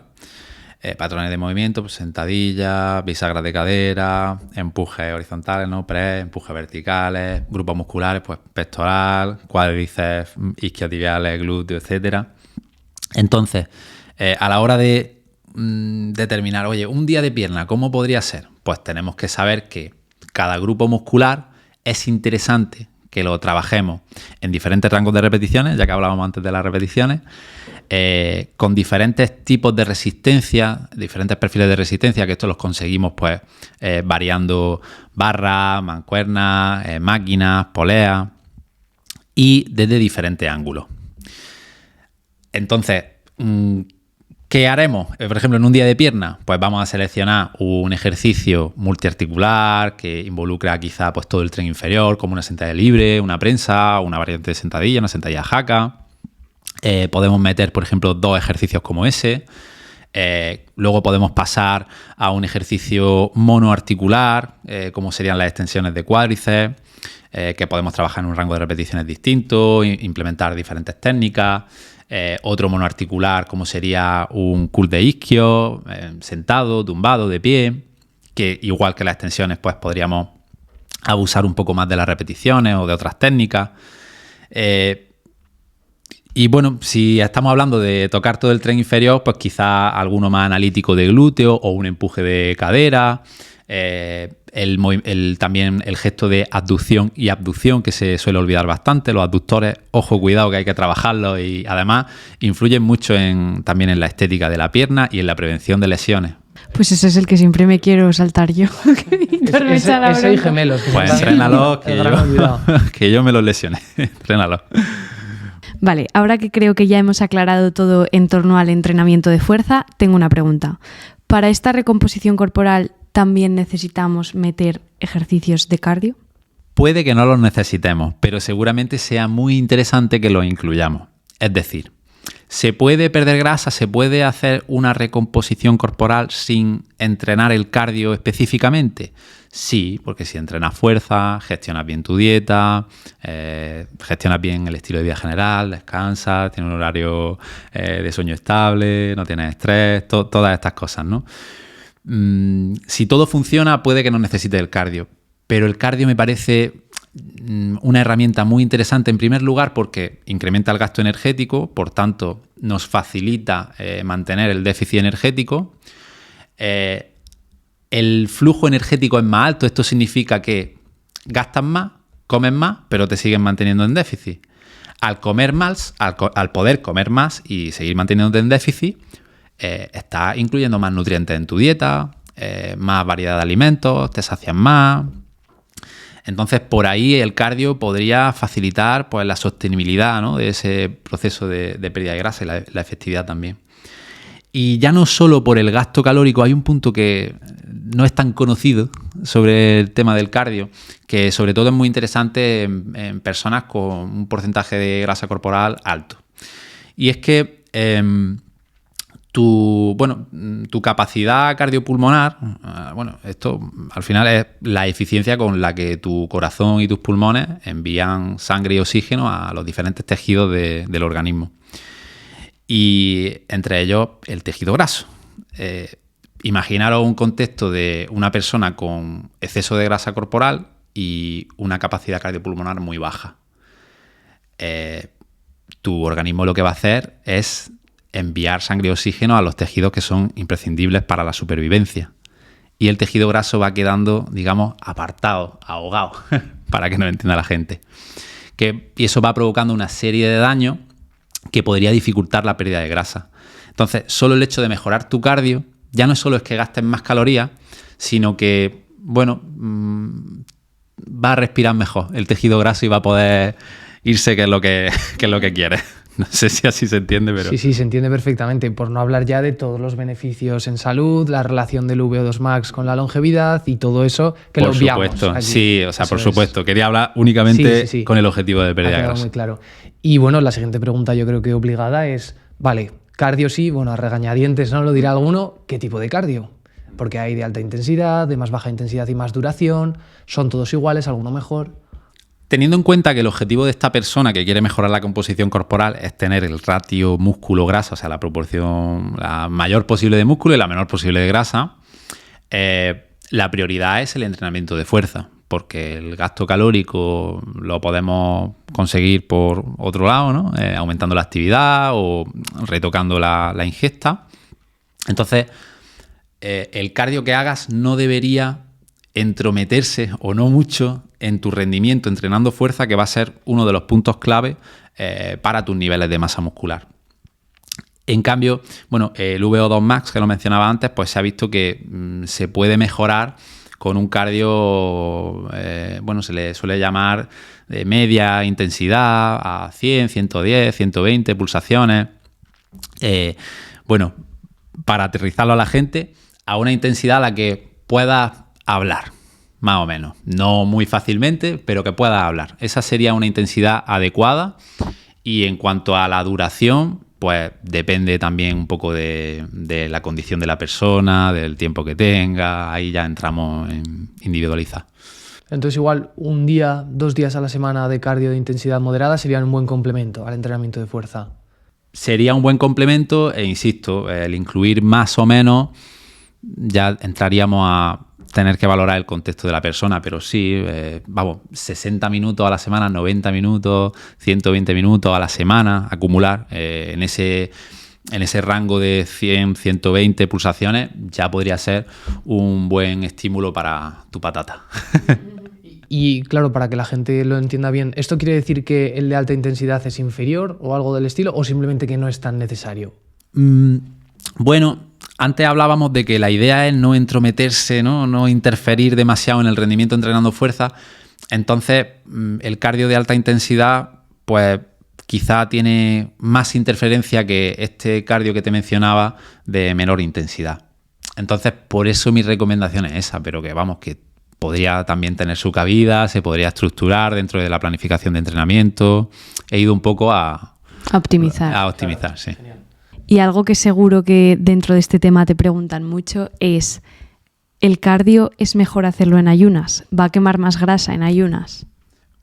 Patrones de movimiento, pues sentadilla, bisagras de cadera, empujes horizontales, ¿no? Press, empujes verticales, grupos musculares, pues pectoral, cuádriceps, isquiotibiales, glúteos, etcétera. Entonces, a la hora de determinar, oye, un día de pierna, ¿cómo podría ser? Pues tenemos que saber que cada grupo muscular es interesante que lo trabajemos en diferentes rangos de repeticiones, ya que hablábamos antes de las repeticiones, con diferentes tipos de resistencia, diferentes perfiles de resistencia, que esto los conseguimos pues variando barras, mancuernas, máquinas, poleas, y desde diferentes ángulos. Entonces, ¿qué haremos? Por ejemplo, en un día de pierna, pues vamos a seleccionar un ejercicio multiarticular que involucra quizá pues todo el tren inferior, como una sentadilla libre, una prensa, una variante de sentadilla, una sentadilla jaca. Podemos meter, por ejemplo, 2 ejercicios como ese. Luego podemos pasar a un ejercicio monoarticular, como serían las extensiones de cuádriceps, que podemos trabajar en un rango de repeticiones distinto, implementar diferentes técnicas. Otro monoarticular como sería un curl de isquio, sentado, tumbado, de pie, que igual que las extensiones pues podríamos abusar un poco más de las repeticiones o de otras técnicas. Y bueno, si estamos hablando de tocar todo el tren inferior, pues quizá alguno más analítico de glúteo o un empuje de cadera. También el gesto de abducción y abducción, que se suele olvidar bastante. Los abductores, ojo, cuidado, que hay que trabajarlos, y además influyen mucho también en la estética de la pierna y en la prevención de lesiones. Pues ese es el que siempre me quiero saltar yo. Ese hay gemelos. Pues entrénalos, que yo me los lesioné. Entrénalos. Vale, ahora que creo que ya hemos aclarado todo en torno al entrenamiento de fuerza, tengo una pregunta. Para esta recomposición corporal, ¿también necesitamos meter ejercicios de cardio? Puede que no los necesitemos, pero seguramente sea muy interesante que los incluyamos. Es decir, ¿se puede perder grasa? ¿Se puede hacer una recomposición corporal sin entrenar el cardio específicamente? Sí, porque si entrenas fuerza, gestionas bien tu dieta, gestionas bien el estilo de vida general, descansas, tienes un horario de sueño estable, no tienes estrés, todas estas cosas, ¿no? Si todo funciona, puede que no necesites el cardio, pero el cardio me parece una herramienta muy interesante en primer lugar porque incrementa el gasto energético, por tanto nos facilita mantener el déficit energético. El flujo energético es más alto, esto significa que gastas más, comes más, pero te sigues manteniendo en déficit. Al comer más, al poder comer más y seguir manteniéndote en déficit, estás incluyendo más nutrientes en tu dieta, más variedad de alimentos, te sacian más. Entonces, por ahí el cardio podría facilitar pues, la sostenibilidad, ¿no?, de ese proceso de pérdida de grasa y la efectividad también. Y ya no solo por el gasto calórico, hay un punto que no es tan conocido sobre el tema del cardio, que sobre todo es muy interesante en personas con un porcentaje de grasa corporal alto. Y es que tu capacidad cardiopulmonar, esto al final es la eficiencia con la que tu corazón y tus pulmones envían sangre y oxígeno a los diferentes tejidos del organismo. Y entre ellos el tejido graso. Imaginaros un contexto de una persona con exceso de grasa corporal y una capacidad cardiopulmonar muy baja. Tu organismo lo que va a hacer es enviar sangre y oxígeno a los tejidos que son imprescindibles para la supervivencia. Y el tejido graso va quedando, digamos, apartado, ahogado, para que no lo entienda la gente. Y eso va provocando una serie de daños que podría dificultar la pérdida de grasa. Entonces, solo el hecho de mejorar tu cardio, ya no solo es que gastes más calorías, sino que, va a respirar mejor el tejido graso y va a poder irse, que es lo que quiere. No sé si así se entiende, pero... Sí, se entiende perfectamente. Por no hablar ya de todos los beneficios en salud, la relación del VO2 max con la longevidad y todo eso que lo obviamos. Por supuesto, aquí. Sí, por supuesto. Quería hablar únicamente con el objetivo de pérdida de grasa. Muy claro. Y bueno, la siguiente pregunta yo creo que obligada es, vale, cardio sí, a regañadientes no lo dirá alguno, ¿qué tipo de cardio? Porque hay de alta intensidad, de más baja intensidad y más duración, ¿son todos iguales, alguno mejor? Teniendo en cuenta que el objetivo de esta persona que quiere mejorar la composición corporal es tener el ratio músculo-grasa, o sea, la proporción la mayor posible de músculo y la menor posible de grasa, la prioridad es el entrenamiento de fuerza, porque el gasto calórico lo podemos conseguir por otro lado, ¿no? Aumentando la actividad o retocando la ingesta. Entonces, el cardio que hagas no debería entrometerse o no mucho en tu rendimiento entrenando fuerza, que va a ser uno de los puntos clave para tus niveles de masa muscular. En cambio, el VO2 max, que lo mencionaba antes, pues se ha visto que se puede mejorar con un cardio, se le suele llamar de media intensidad a 100, 110, 120 pulsaciones. Para aterrizarlo a la gente, a una intensidad a la que puedas hablar, más o menos. No muy fácilmente, pero que puedas hablar. Esa sería una intensidad adecuada. Y en cuanto a la duración, pues depende también un poco de la condición de la persona, del tiempo que tenga. Ahí ya entramos en individualizar. Entonces igual 1 día, 2 días a la semana de cardio de intensidad moderada serían un buen complemento al entrenamiento de fuerza. Sería un buen complemento e insisto, el incluir más o menos ya entraríamos a tener que valorar el contexto de la persona, pero sí, 60 minutos a la semana, 90 minutos, 120 minutos a la semana, acumular en ese rango de 100, 120 pulsaciones, ya podría ser un buen estímulo para tu patata. Y claro, para que la gente lo entienda bien, ¿esto quiere decir que el de alta intensidad es inferior o algo del estilo, o simplemente que no es tan necesario? Antes hablábamos de que la idea es no entrometerse, no interferir demasiado en el rendimiento entrenando fuerza. Entonces, el cardio de alta intensidad, pues quizá tiene más interferencia que este cardio que te mencionaba de menor intensidad. Entonces, por eso mi recomendación es esa, pero que podría también tener su cabida, se podría estructurar dentro de la planificación de entrenamiento. He ido un poco a optimizar. Claro, sí. Genial. Y algo que seguro que dentro de este tema te preguntan mucho es, ¿el cardio es mejor hacerlo en ayunas? ¿Va a quemar más grasa en ayunas?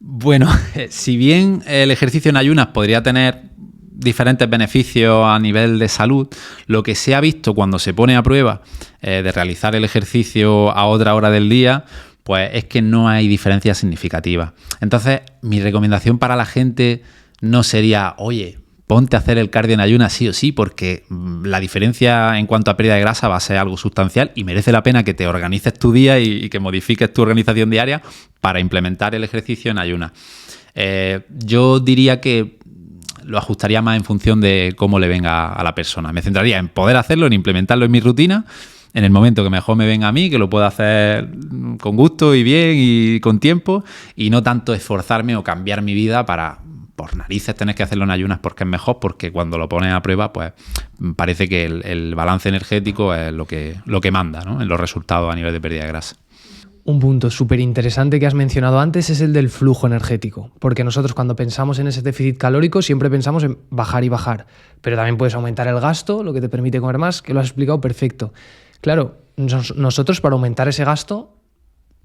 Bueno, si bien el ejercicio en ayunas podría tener diferentes beneficios a nivel de salud, lo que se ha visto cuando se pone a prueba de realizar el ejercicio a otra hora del día, pues es que no hay diferencias significativas. Entonces, mi recomendación para la gente no sería, oye, ponte a hacer el cardio en ayunas sí o sí, porque la diferencia en cuanto a pérdida de grasa va a ser algo sustancial y merece la pena que te organices tu día y que modifiques tu organización diaria para implementar el ejercicio en ayunas. Yo diría que lo ajustaría más en función de cómo le venga a la persona. Me centraría en poder hacerlo, en implementarlo en mi rutina en el momento que mejor me venga a mí, que lo pueda hacer con gusto y bien y con tiempo, y no tanto esforzarme o cambiar mi vida para, por narices, tener que hacerlo en ayunas porque es mejor, porque cuando lo pones a prueba, pues parece que el balance energético es lo que manda, ¿no?, en los resultados a nivel de pérdida de grasa. Un punto súper interesante que has mencionado antes es el del flujo energético, porque nosotros cuando pensamos en ese déficit calórico siempre pensamos en bajar y bajar, pero también puedes aumentar el gasto, lo que te permite comer más, que lo has explicado perfecto. Claro, nosotros para aumentar ese gasto,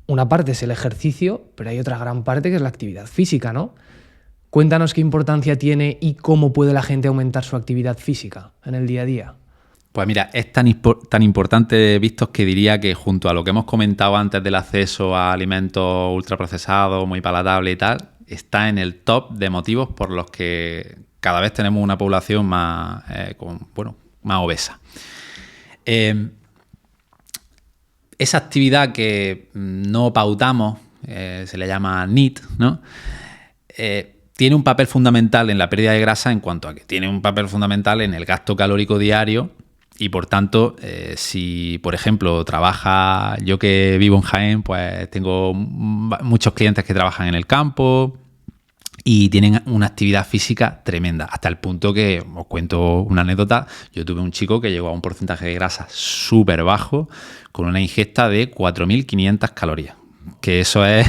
una parte es el ejercicio, pero hay otra gran parte que es la actividad física, ¿no? Cuéntanos qué importancia tiene y cómo puede la gente aumentar su actividad física en el día a día. Pues mira, es tan importante, Víctor, que diría que junto a lo que hemos comentado antes del acceso a alimentos ultraprocesados, muy palatables y tal, está en el top de motivos por los que cada vez tenemos una población más obesa. Esa actividad que no pautamos, se le llama NEAT, ¿no? Tiene un papel fundamental en la pérdida de grasa en cuanto a que tiene un papel fundamental en el gasto calórico diario. Y por tanto, si por ejemplo yo que vivo en Jaén, pues tengo muchos clientes que trabajan en el campo y tienen una actividad física tremenda, hasta el punto que, os cuento una anécdota, yo tuve un chico que llegó a un porcentaje de grasa súper bajo con una ingesta de 4.500 calorías. Que eso es,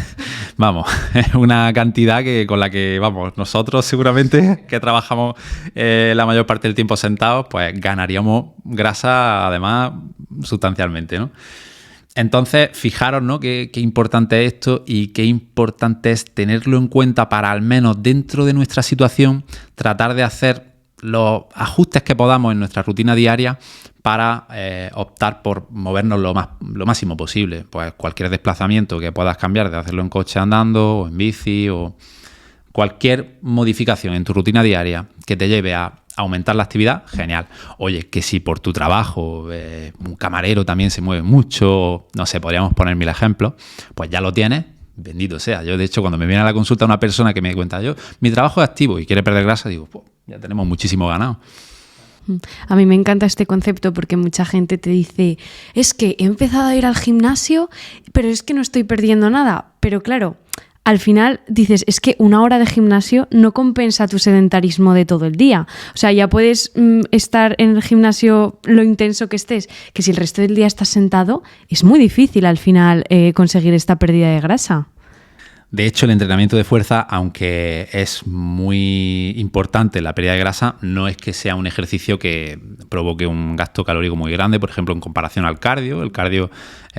es una cantidad con la que, nosotros seguramente que trabajamos la mayor parte del tiempo sentados, pues ganaríamos grasa además sustancialmente, ¿no? Entonces, fijaros, ¿no?, qué importante es esto y qué importante es tenerlo en cuenta para, al menos dentro de nuestra situación, tratar de hacer los ajustes que podamos en nuestra rutina diaria para optar por movernos lo máximo posible. Pues cualquier desplazamiento que puedas cambiar, de hacerlo en coche andando o en bici, o cualquier modificación en tu rutina diaria que te lleve a aumentar la actividad, genial. Oye, que si por tu trabajo un camarero también se mueve mucho, no sé, podríamos poner 1000 ejemplos, pues ya lo tienes, bendito sea. Yo, de hecho, cuando me viene a la consulta una persona que me cuenta, mi trabajo es activo y quiere perder grasa, digo, pues ya tenemos muchísimo ganado. A mí me encanta este concepto porque mucha gente te dice, es que he empezado a ir al gimnasio, pero es que no estoy perdiendo nada. Pero claro, al final dices, es que una hora de gimnasio no compensa tu sedentarismo de todo el día. O sea, ya puedes estar en el gimnasio lo intenso que estés, que si el resto del día estás sentado, es muy difícil al final conseguir esta pérdida de grasa. De hecho, el entrenamiento de fuerza, aunque es muy importante la pérdida de grasa, no es que sea un ejercicio que provoque un gasto calórico muy grande, por ejemplo, en comparación al cardio. El cardio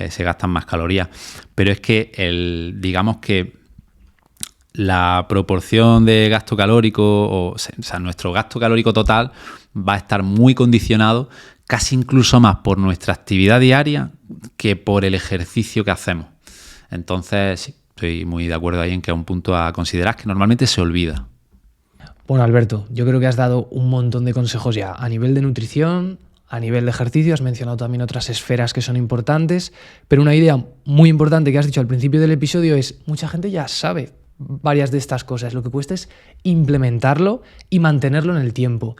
se gastan más calorías, pero es que digamos que la proporción de gasto calórico, o sea, nuestro gasto calórico total va a estar muy condicionado, casi incluso más por nuestra actividad diaria que por el ejercicio que hacemos. Entonces, sí, estoy muy de acuerdo ahí en que es un punto a considerar que normalmente se olvida. Bueno, Alberto, yo creo que has dado un montón de consejos ya a nivel de nutrición, a nivel de ejercicio, has mencionado también otras esferas que son importantes, pero una idea muy importante que has dicho al principio del episodio es, mucha gente ya sabe varias de estas cosas, lo que cuesta es implementarlo y mantenerlo en el tiempo.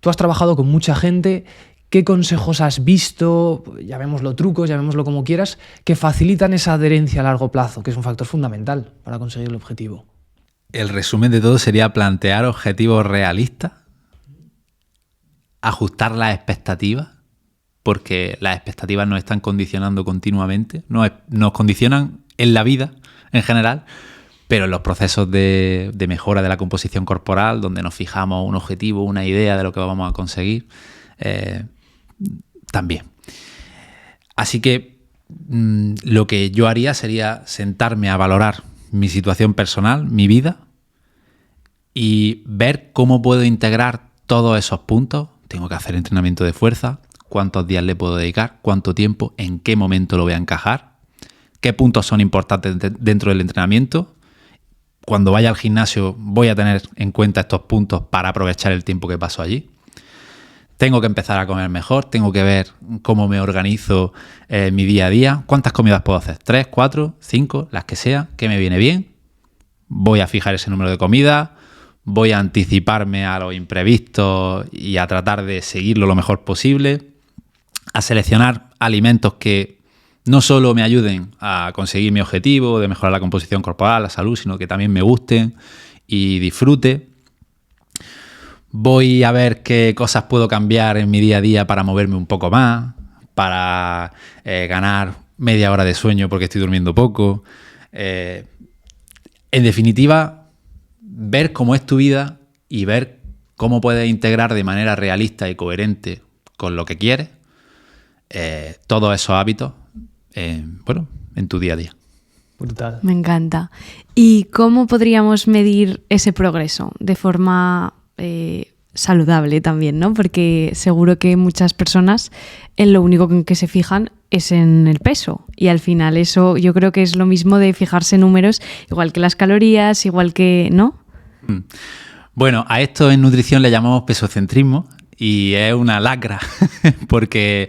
Tú has trabajado con mucha gente. ¿Qué consejos has visto, llamémoslo trucos, llamémoslo como quieras, que facilitan esa adherencia a largo plazo, que es un factor fundamental para conseguir el objetivo? El resumen de todo sería plantear objetivos realistas, ajustar las expectativas, porque las expectativas nos están condicionando continuamente, nos condicionan en la vida en general, pero en los procesos de mejora de la composición corporal, donde nos fijamos un objetivo, una idea de lo que vamos a conseguir, también. Así que lo que yo haría sería sentarme a valorar mi situación personal, mi vida, y ver cómo puedo integrar todos esos puntos. Tengo que hacer entrenamiento de fuerza, cuántos días le puedo dedicar, cuánto tiempo, en qué momento lo voy a encajar, qué puntos son importantes dentro del entrenamiento. Cuando vaya al gimnasio voy a tener en cuenta estos puntos para aprovechar el tiempo que paso allí. Tengo que empezar a comer mejor, tengo que ver cómo me organizo mi día a día, cuántas comidas puedo hacer, 3, 4, 5, las que sea, qué me viene bien. Voy a fijar ese número de comidas, voy a anticiparme a los imprevistos y a tratar de seguirlo lo mejor posible. a seleccionar alimentos que no solo me ayuden a conseguir mi objetivo de mejorar la composición corporal, la salud, sino que también me gusten y disfrute. Voy a ver qué cosas puedo cambiar en mi día a día para moverme un poco más, para ganar media hora de sueño porque estoy durmiendo poco. En definitiva, ver cómo es tu vida y ver cómo puedes integrar de manera realista y coherente con lo que quieres todos esos hábitos en tu día a día. Brutal. Me encanta. ¿Y cómo podríamos medir ese progreso de forma saludable también, ¿no? Porque seguro que muchas personas en lo único en que se fijan es en el peso, y al final eso yo creo que es lo mismo de fijarse en números, igual que las calorías, igual que, ¿no? Bueno, a esto en nutrición le llamamos pesocentrismo y es una lacra porque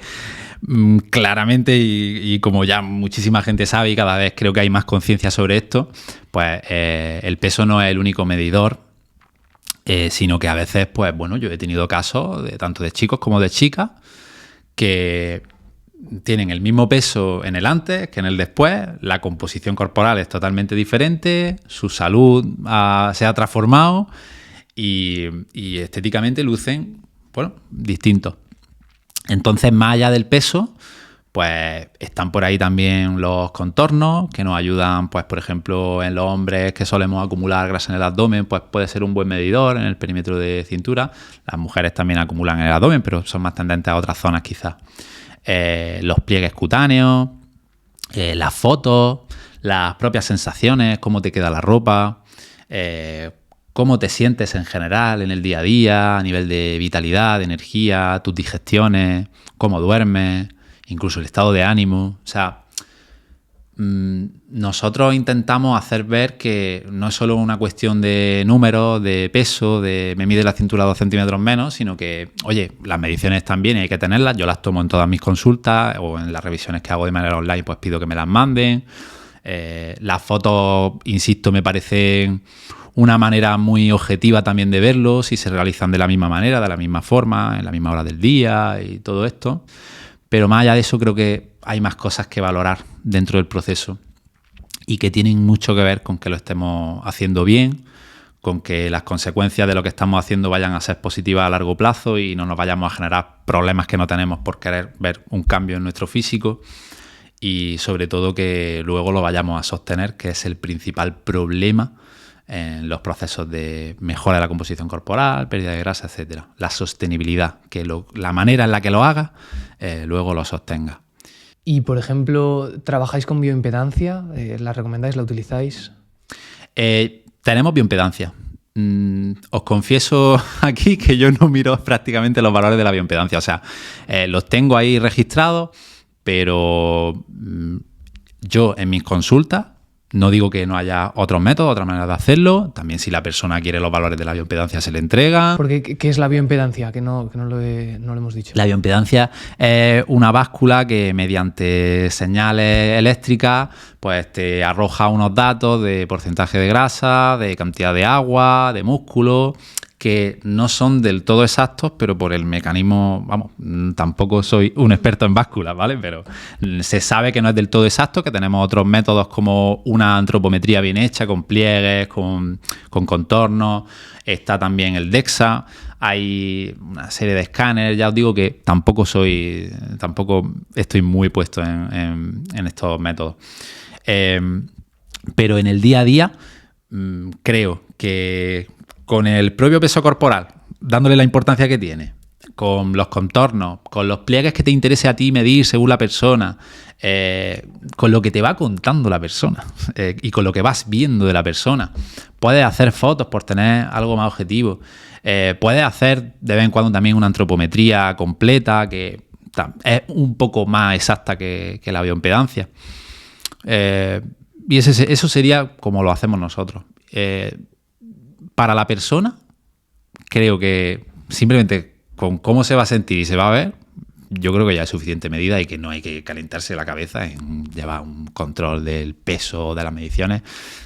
claramente y como ya muchísima gente sabe y cada vez creo que hay más conciencia sobre esto, pues el peso no es el único medidor, sino que a veces, pues bueno, yo he tenido casos tanto de chicos como de chicas que tienen el mismo peso en el antes que en el después, la composición corporal es totalmente diferente, su salud se ha transformado y estéticamente lucen, bueno, distintos. Entonces, más allá del peso, pues están por ahí también los contornos que nos ayudan, pues por ejemplo, en los hombres que solemos acumular grasa en el abdomen, pues puede ser un buen medidor en el perímetro de cintura. Las mujeres también acumulan en el abdomen, pero son más tendentes a otras zonas quizás. Los pliegues cutáneos, las fotos, las propias sensaciones, cómo te queda la ropa, cómo te sientes en general en el día a día, a nivel de vitalidad, de energía, tus digestiones, cómo duermes, incluso el estado de ánimo. O sea, nosotros intentamos hacer ver que no es solo una cuestión de números, de peso, de me mide la cintura 2 centímetros menos, sino que, oye, las mediciones están bien y hay que tenerlas. Yo las tomo en todas mis consultas o en las revisiones que hago de manera online, pues pido que me las manden. Las fotos, insisto, me parecen una manera muy objetiva también de verlo, si se realizan de la misma manera, de la misma forma, en la misma hora del día y todo esto. Pero más allá de eso, creo que hay más cosas que valorar dentro del proceso y que tienen mucho que ver con que lo estemos haciendo bien, con que las consecuencias de lo que estamos haciendo vayan a ser positivas a largo plazo y no nos vayamos a generar problemas que no tenemos por querer ver un cambio en nuestro físico, y sobre todo que luego lo vayamos a sostener, que es el principal problema en los procesos de mejora de la composición corporal, pérdida de grasa, etcétera. La sostenibilidad, que la manera en la que lo haga, luego lo sostenga. Y, por ejemplo, ¿trabajáis con bioimpedancia? ¿La recomendáis? ¿La utilizáis? Tenemos bioimpedancia. Os confieso aquí que yo no miro prácticamente los valores de la bioimpedancia. O sea, los tengo ahí registrados, pero yo en mis consultas no digo que no haya otros métodos, otras maneras de hacerlo. También si la persona quiere los valores de la bioimpedancia se le entregan. Porque, ¿qué es la bioimpedancia? Que no lo hemos dicho. La bioimpedancia es una báscula que mediante señales eléctricas pues te arroja unos datos de porcentaje de grasa, de cantidad de agua, de músculo, que no son del todo exactos, pero por el mecanismo, vamos, tampoco soy un experto en básculas, ¿vale? Pero se sabe que no es del todo exacto, que tenemos otros métodos como una antropometría bien hecha, con pliegues, con contornos, está también el DEXA, hay una serie de escáneres. Ya os digo que tampoco estoy muy puesto en estos métodos. Pero en el día a día creo que con el propio peso corporal, dándole la importancia que tiene, con los contornos, con los pliegues que te interese a ti medir según la persona, con lo que te va contando la persona y con lo que vas viendo de la persona. Puedes hacer fotos por tener algo más objetivo. Puedes hacer de vez en cuando también una antropometría completa que es un poco más exacta que la bioimpedancia. Y eso sería como lo hacemos nosotros. Para la persona, creo que simplemente con cómo se va a sentir y se va a ver, yo creo que ya es suficiente medida y que no hay que calentarse la cabeza en llevar un control del peso, de las mediciones,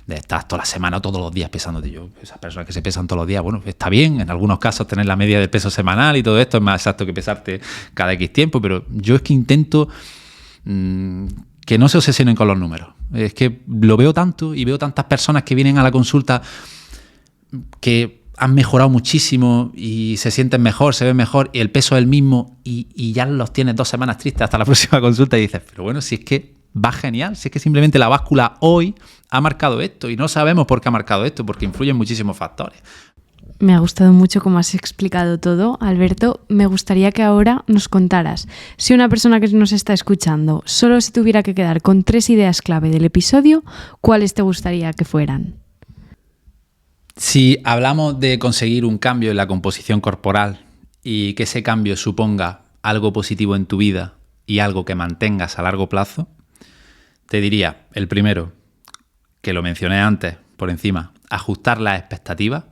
de estar toda la semana, todos los días pesándote. Esas personas que se pesan todos los días, bueno, está bien, en algunos casos tener la media del peso semanal y todo esto es más exacto que pesarte cada X tiempo, pero yo es que intento que no se obsesionen con los números. Es que lo veo tanto y veo tantas personas que vienen a la consulta que han mejorado muchísimo y se sienten mejor, se ven mejor y el peso es el mismo y ya los tienes 2 semanas tristes hasta la próxima consulta y dices, pero bueno, si es que va genial, si es que simplemente la báscula hoy ha marcado esto y no sabemos por qué ha marcado esto, porque influyen muchísimos factores. Me ha gustado mucho cómo has explicado todo, Alberto. Me gustaría que ahora nos contaras, si una persona que nos está escuchando solo se tuviera que quedar con 3 ideas clave del episodio, ¿cuáles te gustaría que fueran? Si hablamos de conseguir un cambio en la composición corporal y que ese cambio suponga algo positivo en tu vida y algo que mantengas a largo plazo, te diría, el primero, que lo mencioné antes por encima, ajustar las expectativas,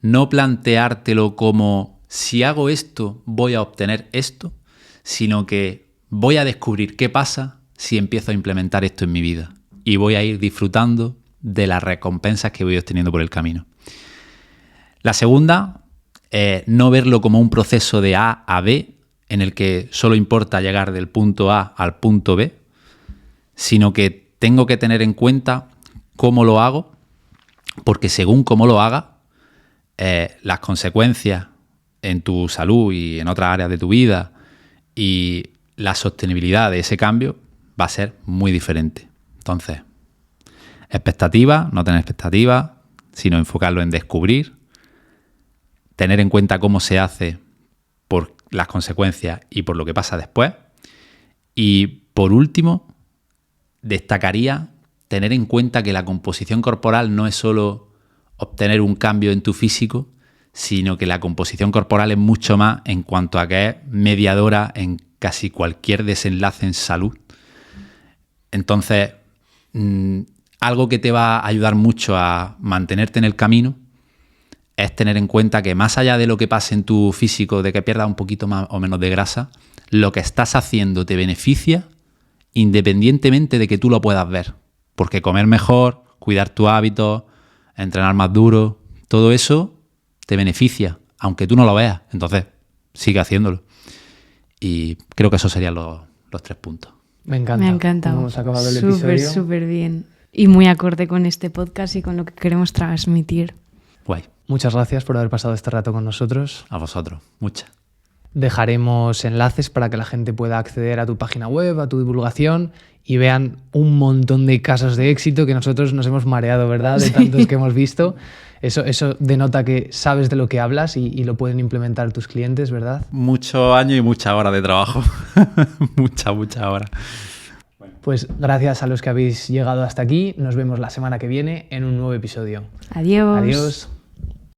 no planteártelo como si hago esto voy a obtener esto, sino que voy a descubrir qué pasa si empiezo a implementar esto en mi vida y voy a ir disfrutando de las recompensas que voy obteniendo por el camino. La segunda, no verlo como un proceso de A a B, en el que solo importa llegar del punto A al punto B, sino que tengo que tener en cuenta cómo lo hago, porque según cómo lo haga, las consecuencias en tu salud y en otras áreas de tu vida y la sostenibilidad de ese cambio va a ser muy diferente. Entonces, expectativas, no tener expectativas, sino enfocarlo en descubrir, tener en cuenta cómo se hace por las consecuencias y por lo que pasa después. Y por último, destacaría tener en cuenta que la composición corporal no es solo obtener un cambio en tu físico, sino que la composición corporal es mucho más en cuanto a que es mediadora en casi cualquier desenlace en salud. Entonces, algo que te va a ayudar mucho a mantenerte en el camino es tener en cuenta que más allá de lo que pase en tu físico, de que pierdas un poquito más o menos de grasa, lo que estás haciendo te beneficia independientemente de que tú lo puedas ver. Porque comer mejor, cuidar tus hábitos, entrenar más duro, todo eso te beneficia, aunque tú no lo veas. Entonces, sigue haciéndolo. Y creo que esos serían los 3 puntos. Me encanta. Me ha encantado. Cómo hemos acabado el episodio. Súper bien. Y muy acorde con este podcast y con lo que queremos transmitir. Guay. Muchas gracias por haber pasado este rato con nosotros. A vosotros. Muchas. Dejaremos enlaces para que la gente pueda acceder a tu página web, a tu divulgación y vean un montón de casos de éxito que nosotros nos hemos mareado, ¿verdad? De tantos que hemos visto. Eso denota que sabes de lo que hablas y lo pueden implementar tus clientes, ¿verdad? Muchos años y muchas horas de trabajo. muchas horas. Pues gracias a los que habéis llegado hasta aquí. Nos vemos la semana que viene en un nuevo episodio. Adiós. Adiós.